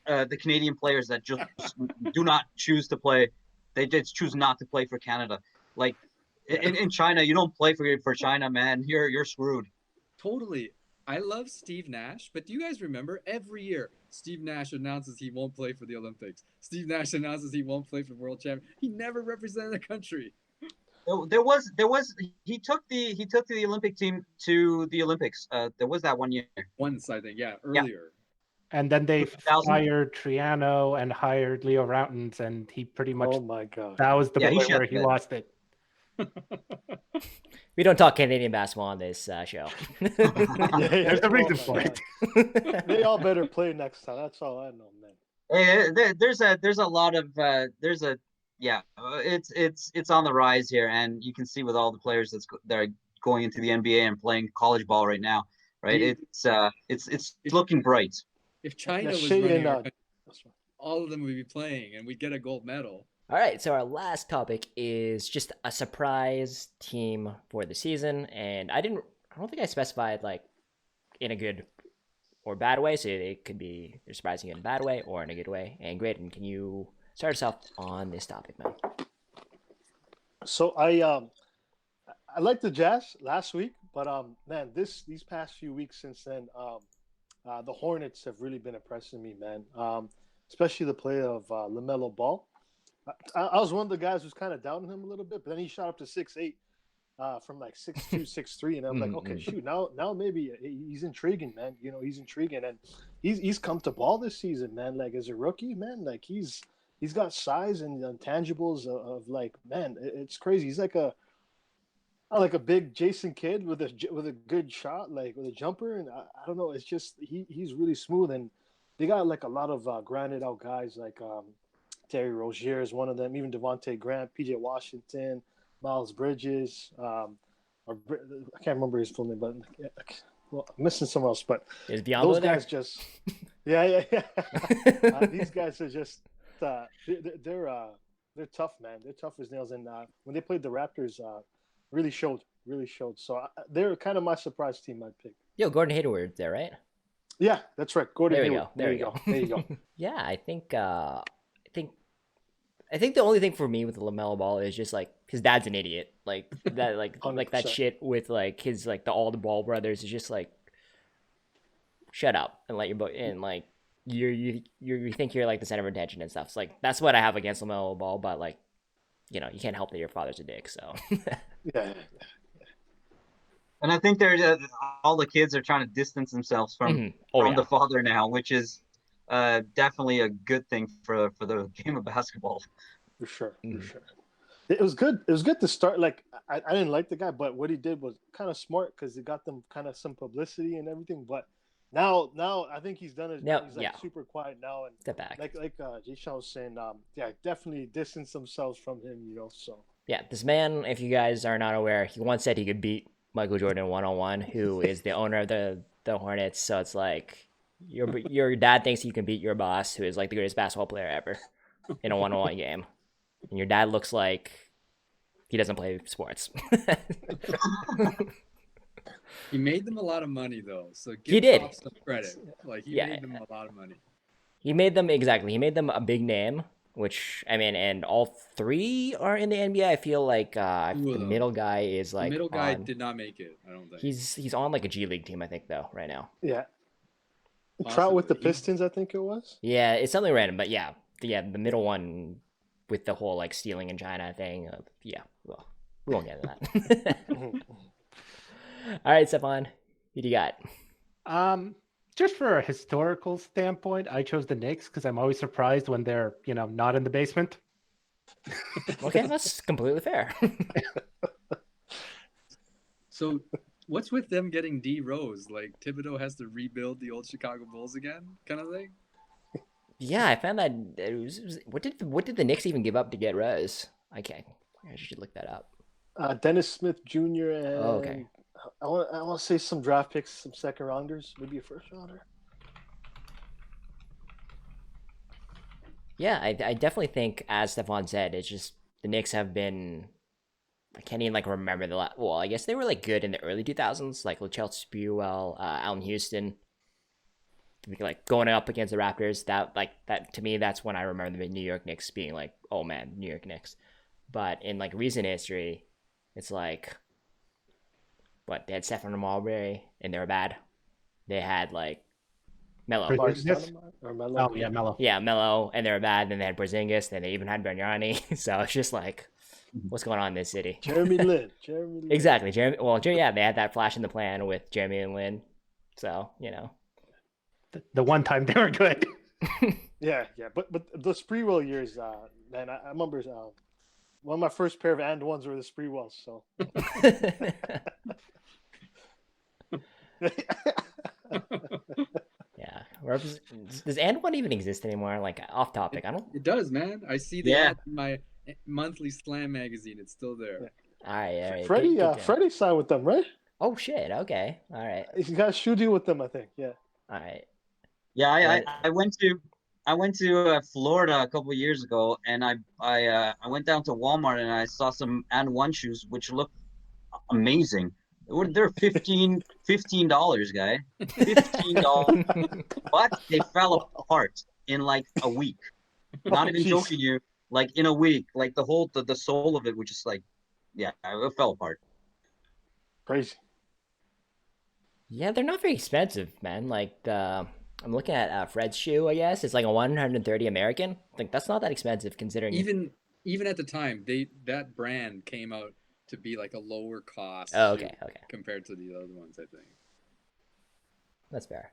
the Canadian players that just do not choose to play. They just choose not to play for Canada. Like in China, you don't play for China, man. You're screwed. Totally. I love Steve Nash, but do you guys remember every year Steve Nash announces he won't play for the Olympics? Steve Nash announces he won't play for the World Champion. He never represented the country. There was he took the Olympic team to the Olympics. There was that one year. Once, I think, earlier. And then they fired Triano and hired Leo Rautins, and he pretty much. Oh my god! That was the point where he lost it. We don't talk Canadian basketball on this show. There's a reason for it. They all better play next time. That's all I know, man. Hey, there's a lot of it's on the rise here, and you can see with all the players that are going into the NBA and playing college ball right now, right? It's looking bright. If China was running our country, all of them would be playing, and we'd get a gold medal. All right, so our last topic is just a surprise team for the season, and I don't think I specified like in a good or bad way, so it could be surprising in a bad way or in a good way. And Graydon, can you start us off on this topic, man? So I liked the Jazz last week, but man, these past few weeks since then, the Hornets have really been impressing me, man. Especially the play of LaMelo Ball. I was one of the guys who's kind of doubting him a little bit, but then he shot up to 6'8", from like 6'2", 6'3", and I'm like, okay, shoot, now maybe he's intriguing, man. You know, he's intriguing, and he's come to ball this season, man. Like as a rookie, man, like he's got size and intangibles of like, man, it's crazy. He's like a big Jason Kidd with a good shot, like with a jumper, and I don't know, it's just he's really smooth, and they got like a lot of grinded out guys like Terry Rozier is one of them, even Devontae Grant, PJ Washington, Miles Bridges, or I can't remember his full name, but well, I'm missing someone else. But those guys just, yeah. These guys are just they're tough, man. They're tough as nails, and when they played the Raptors, really showed. So they're kind of my surprise team I'd pick. Yo, Gordon Hayward there, right? Yeah, that's right. Gordon Hayward. There you go. Yeah, I think the only thing for me with the LaMelo Ball is just like his dad's an idiot. Like that, like that shit with like his like all the Ball brothers is just like, shut up and let your book in. Like you think you're like the center of attention and stuff. So like that's what I have against LaMelo Ball, but like, you know, you can't help that your father's a dick. So yeah. And I think all the kids are trying to distance themselves from the father now, which is definitely a good thing for the game of basketball. For sure. It was good. It was good to start. Like I didn't like the guy, but what he did was kind of smart because it got them kind of some publicity and everything. But now I think he's done it. He's like super quiet now and step back. Like Jishan was saying, definitely distance themselves from him. You know, so yeah, this man, if you guys are not aware, he once said he could beat Michael Jordan 1-on-1, who is the owner of the Hornets. So it's like your dad thinks you can beat your boss, who is like the greatest basketball player ever, in a 1-on-1 game, and your dad looks like he doesn't play sports. He made them a lot of money though, so he did some credit. Like he made them a lot of money. He made them a big name. Which, I mean, and all three are in the NBA. I feel like the middle guy is like... The middle guy did not make it, I don't think. He's on like a G League team, I think, though, right now. Yeah. Trout with the Pistons, I think it was? Yeah, it's something random, but yeah, the middle one with the whole like stealing in China thing. Well, we won't get into that. All right, Stefan, who do you got? Just for a historical standpoint, I chose the Knicks because I'm always surprised when they're, not in the basement. Okay, that's completely fair. So, what's with them getting D Rose? Like Thibodeau has to rebuild the old Chicago Bulls again, kind of thing. Yeah, I found that what did the Knicks even give up to get Rose? I should look that up. Dennis Smith Jr. and Oh, okay. I want to say some draft picks, some second rounders, maybe a first rounder. Yeah, I definitely think, as Stefan said, it's just the Knicks have been. I can't even like remember the last. Well, I guess they were like good in the early 2000s, like Latrell Sprewell, Allen Houston, like going up against the Raptors. That to me, that's when I remember the New York Knicks being like, oh man, New York Knicks. But in like recent history, it's like, what, they had Stephon Marbury and they were bad. They had like Melo. Oh yeah, Melo. Yeah, Melo, and they were bad. Then they had Porzingis. Then they even had Bargnani. So it's just like, what's going on in this city? Jeremy Lin. Exactly. Yeah, they had that flash in the plan with Jeremy and Lin. So, The one time they were good. Yeah. But the Sprewell years, man, I remember one of my first pair of and ones were the Sprewells. So. Yeah. Does and one even exist anymore? Like, off topic. I don't. It does, man. I see the ad in my monthly Slam magazine. It's still there. All right. Freddie signed with them, right? Oh shit. Okay. All right. He got a shoe deal with them, I think. Yeah. All right. Yeah, I went to Florida a couple of years ago, and I went down to Walmart and I saw some and one shoes which looked amazing. They're $15, guy. $15, but they fell apart in like a week. Not even joking you. Like in a week, like the sole of it was just like, yeah, it fell apart. Crazy. Yeah, they're not very expensive, man. Like I'm looking at Fred's shoe. I guess it's like a 130 American. Like that's not that expensive considering. Even at the time, that brand came out to be like a lower cost. Oh, okay. Compared to the other ones, I think. That's fair.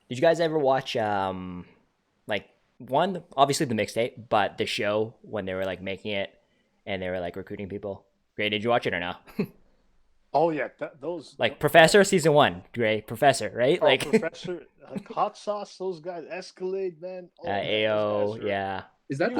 Did you guys ever watch like one, obviously the mixtape, but the show when they were like making it and they were like recruiting people? Gray, did you watch it or no? Oh yeah, those like Professor season 1, Gray, Professor, right? Oh, like Professor, Hot Sauce, those guys, Escalade, man. Oh, AO, yeah. Is that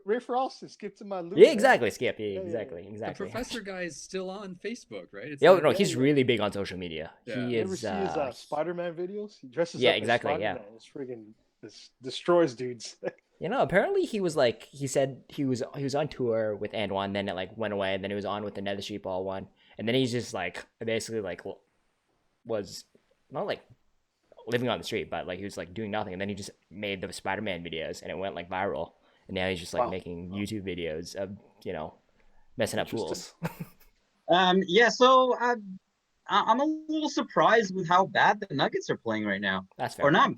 Ray for Austin? Skip to my loop. Yeah, exactly. Skip. Yeah, exactly. The Professor guy is still on Facebook, right? He's really big on social media. Yeah. He you is. Ever see his Spider-Man videos? He dresses up exactly. As Spider-Man. Yeah, it's friggin' this destroys dudes. Apparently he was like, he said he was on tour with And One, then it like went away, and then he was on with the Nether Street Ball one, and then he's just like basically like was not like living on the street, but like he was like doing nothing, and then he just made the Spider-Man videos, and it went like viral, and now he's just like making YouTube videos of messing up fools. Yeah, so I'm a little surprised with how bad the Nuggets are playing right now. That's fair. Or not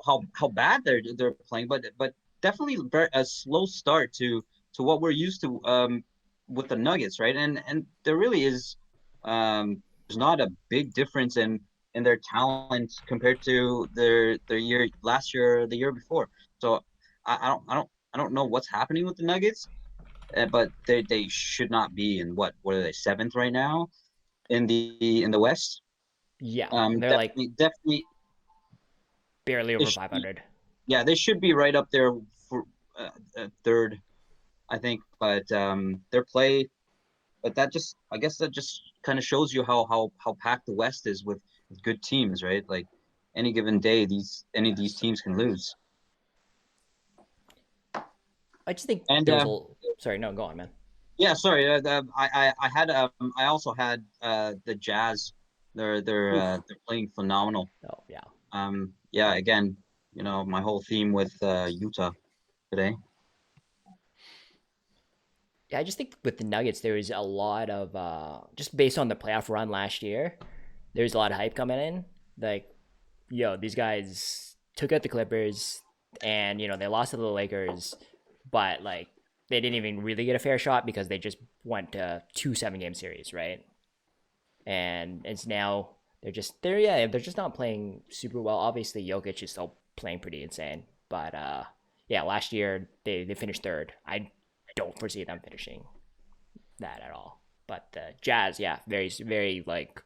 how bad they're playing, but definitely a slow start to what we're used to with the Nuggets, right? And there really is there's not a big difference in their talent compared to their year last year or the year before. So I don't know what's happening with the Nuggets, but they should not be in what are they, 7th right now in the West? Yeah, they're definitely barely over 500. Yeah, they should be right up there for 3rd, I think. But their play, but I guess that just kind of shows you how packed the West is with good teams, right? Like any given day, any of these teams can lose. I just think. And sorry, no, go on, man. Yeah, sorry. I also had the Jazz. They're playing phenomenal. Oh yeah. Yeah. Again, my whole theme with Utah today. Yeah, I just think with the Nuggets, there was a lot of just based on the playoff run last year, there's a lot of hype coming in. Like, these guys took out the Clippers, and they lost to the Lakers, but like they didn't even really get a fair shot because they just went to 2 7-game series, right? And it's now they're just not playing super well. Obviously, Jokic is still playing pretty insane, but last year they finished 3rd. don't foresee them finishing that at all. But the Jazz, yeah, very, very like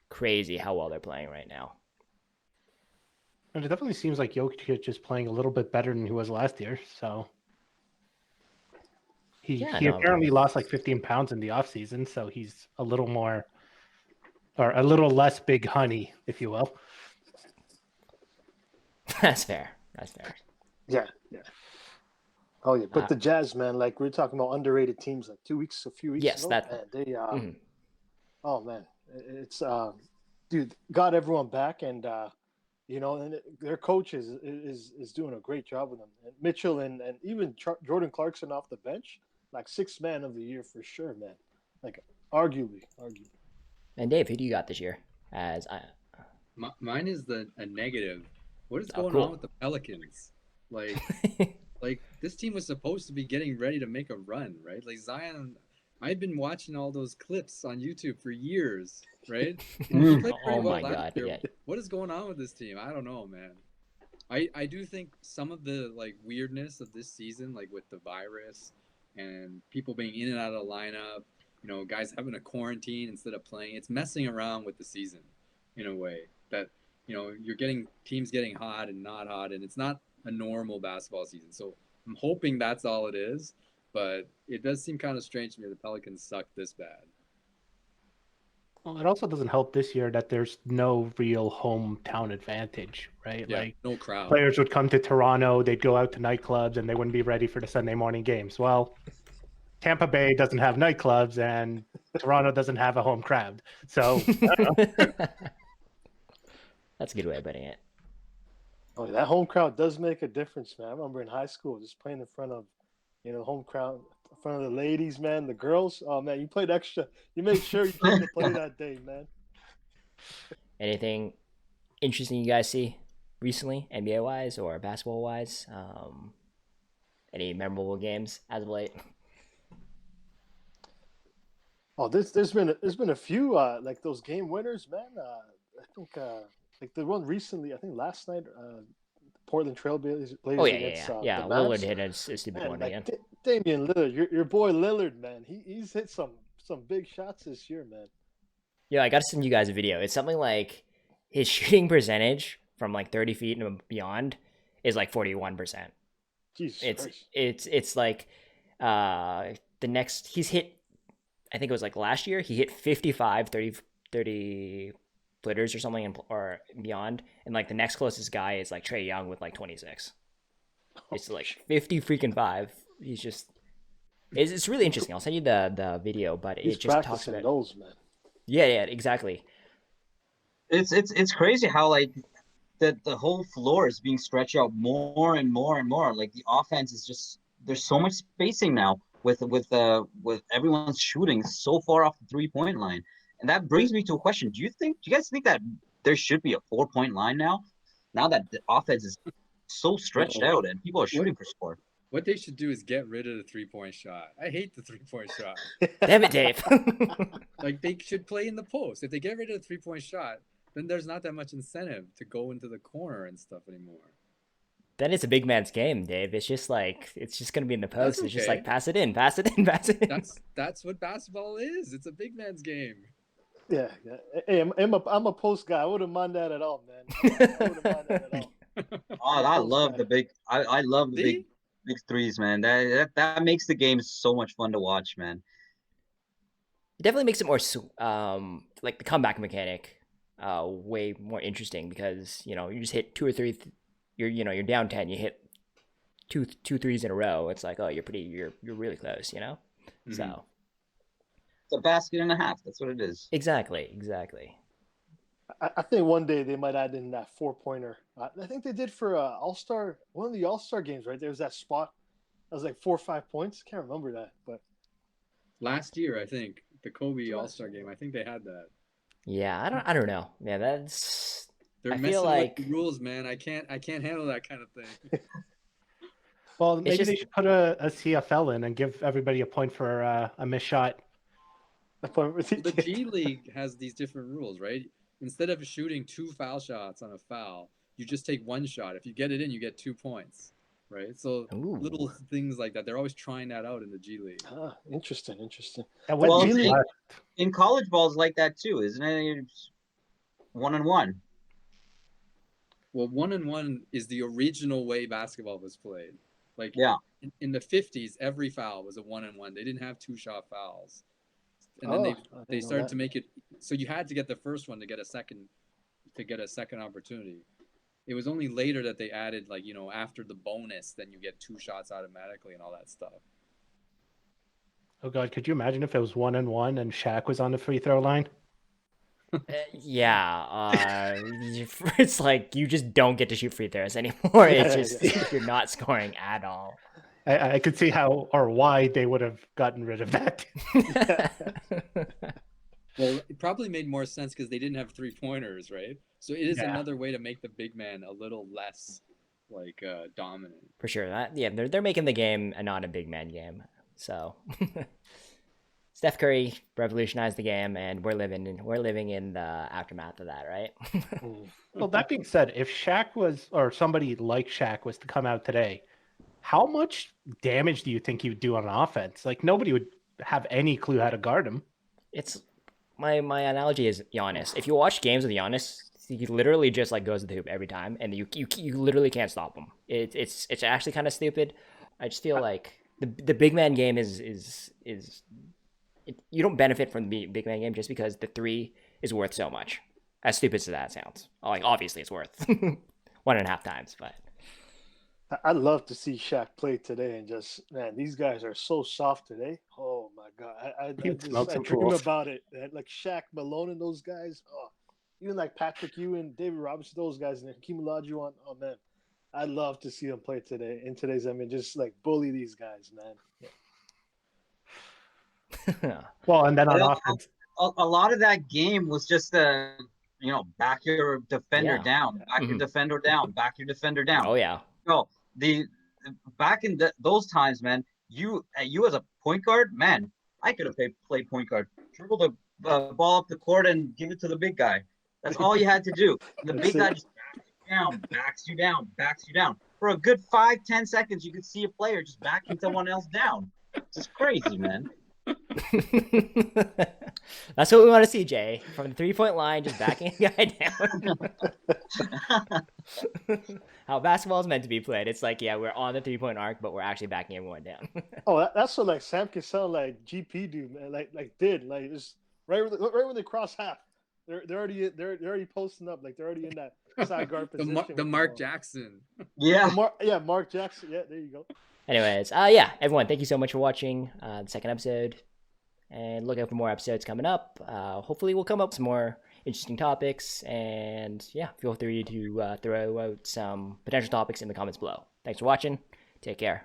crazy how well they're playing right now. And it definitely seems like Jokic is playing a little bit better than he was last year. So he apparently lost like 15 pounds in the offseason, so he's a little more, or a little less big honey, if you will. That's fair. That's fair. Yeah. Oh yeah, but the Jazz, man, like we were talking about underrated teams like a few weeks ago. Yes, man, they oh man, it's dude, got everyone back, and and their coach is doing a great job with them. And Mitchell and even Jordan Clarkson off the bench, like sixth man of the year for sure, man. Like arguably. And Dave, who do you got this year? Mine is a negative. What is going on with the Pelicans? Like, like this team was supposed to be getting ready to make a run, right? Like Zion, I've been watching all those clips on YouTube for years, right? Oh my God! Yeah. What is going on with this team? I don't know, man. I do think some of the like weirdness of this season, like with the virus and people being in and out of the lineup, guys having a quarantine instead of playing, it's messing around with the season in a way that, you're getting teams getting hot and not hot, and it's not a normal basketball season. So I'm hoping that's all it is, but it does seem kind of strange to me the Pelicans suck this bad. Well, it also doesn't help this year that there's no real hometown advantage, right? Yeah, like no crowd. Players would come to Toronto, they'd go out to nightclubs, and they wouldn't be ready for the Sunday morning games. Well, Tampa Bay doesn't have nightclubs, and Toronto doesn't have a home crowd. So that's a good way of putting it. Oh, that home crowd does make a difference, man. I remember in high school just playing in front of, home crowd, in front of the ladies, man, the girls. Oh man, you played extra. You made sure you came to play that day, man. Anything interesting you guys see recently, NBA wise or basketball wise? Any memorable games as of late? Oh, there's been a few like those game winners, man. I think like the one recently, I think last night, Portland Trailblazers against Lillard hit a stupid one again. Damian Lillard, your boy Lillard, man. He's hit some big shots this year, man. Yeah, I got to send you guys a video. It's something like his shooting percentage from like 30 feet and beyond is like 41%. Jesus Christ. It's like the next he's hit, I think it was like last year, he hit 55 30 footers or something or beyond, and like the next closest guy is like Trae Young with like 26. It's like 50 freaking 5. He's just it's really interesting. I'll send you the video, but it just talks about those, man. Yeah, exactly. It's crazy how like the whole floor is being stretched out more and more and more. Like the offense is just, there's so much spacing now with everyone's shooting so far off the 3-point line. And that brings me to a question. Do you guys think that there should be a 4-point line now that the offense is so stretched out and people are shooting for score? What they should do is get rid of the 3-point shot. I hate the 3-point shot. Damn it, Dave. Like they should play in the post. If they get rid of the 3-point shot, then there's not that much incentive to go into the corner and stuff anymore. Then it's a big man's game, Dave. It's just like, it's just going to be in the post. It's just like, pass it in, pass it in, pass it in. That's what basketball is. It's a big man's game. Yeah. Hey, I'm a post guy. I wouldn't mind that at all, man. I wouldn't mind that at all. Oh, I love the big big threes, man. That makes the game so much fun to watch, man. It definitely makes it more like the comeback mechanic way more interesting, because you just hit 2 or 3 you're down 10, you hit two threes in a row. It's like, oh, you're really close, Mm-hmm. So it's a basket and a half. That's what it is. Exactly. I think one day they might add in that 4-pointer. I think they did for All-Star, one of the All-Star games, right? There was that spot that was like 4 or 5 points. Can't remember that, but last year, I think the Kobe All-Star game, I think they had that. Yeah, I don't know. Yeah, they're messing with the rules, man. I can't handle that kind of thing. Well, maybe they should put a CFL in and give everybody a point for a missed shot. The G League has these different rules, right? Instead of shooting 2 foul shots on a foul, you just take 1 shot. If you get it in, you get 2 points. right? So Ooh. little things like that. They're always trying that out in the G League. Interesting. Well, in college ball is like that too, isn't it? 1-on-1. Well, 1-on-1 is the original way basketball was played. Like in the 50s, every foul was a 1-on-1. They didn't have 2-shot fouls. And then they started to make it so you had to get the first one to get a second opportunity. It was only later that they added, like, after the bonus, then you get 2 shots automatically and all that stuff. Oh God, could you imagine if it was 1-on-1 and Shaq was on the free throw line? It's like you just don't get to shoot free throws anymore. It's just you're not scoring at all. I could see how or why they would have gotten rid of that. Well, it probably made more sense because they didn't have 3-pointers, right? So it is another way to make the big man a little less dominant. For sure. They're making the game not a big man game. So Steph Curry revolutionized the game, and we're living in the aftermath of that, right? Well, that being said, if Shaq was, or somebody like Shaq was to come out today, how much damage do you think he would do on offense? Like, nobody would have any clue how to guard him. It's my analogy is Giannis. If you watch games with Giannis, he literally just like goes to the hoop every time, and you literally can't stop him. It's actually kind of stupid. I just feel like the big man game is you don't benefit from the big man game just because the 3 is worth so much. As stupid as that sounds, like obviously it's worth 1.5 times, but. I'd love to see Shaq play today and just, man, these guys are so soft today. Oh my God. I dream about it. Like Shaq, Malone, and those guys. Oh, even like Patrick Ewing, David Robinson, those guys, and Hakeem Olajuwon. Oh man, I'd love to see them play today in today's. I mean, just like bully these guys, man. Well, and then on offense, a lot of that game was just back your defender down, back your defender down, back your defender down. Oh yeah. No, back in those times, man, you as a point guard, man, I could have played point guard. Dribble the ball up the court and give it to the big guy. That's all you had to do. And the big guy just backs you down. For a good 5-10 seconds, you could see a player just backing someone else down. It's just crazy, man. That's what we want to see, Jay. From the 3-point line, just backing a guy down. How basketball is meant to be played. It's like, we're on the 3-point arc, but we're actually backing everyone down. That's what like Sam Cassell, like GP do, man. Like just right when they cross half, they're already posting up. Like they're already in that side guard position. the Mark Jackson. Yeah. Mark Jackson. Yeah, there you go. Anyways, everyone, thank you so much for watching the second episode, and look out for more episodes coming up. Hopefully we'll come up with some more interesting topics, and feel free to throw out some potential topics in the comments below. Thanks for watching. Take care.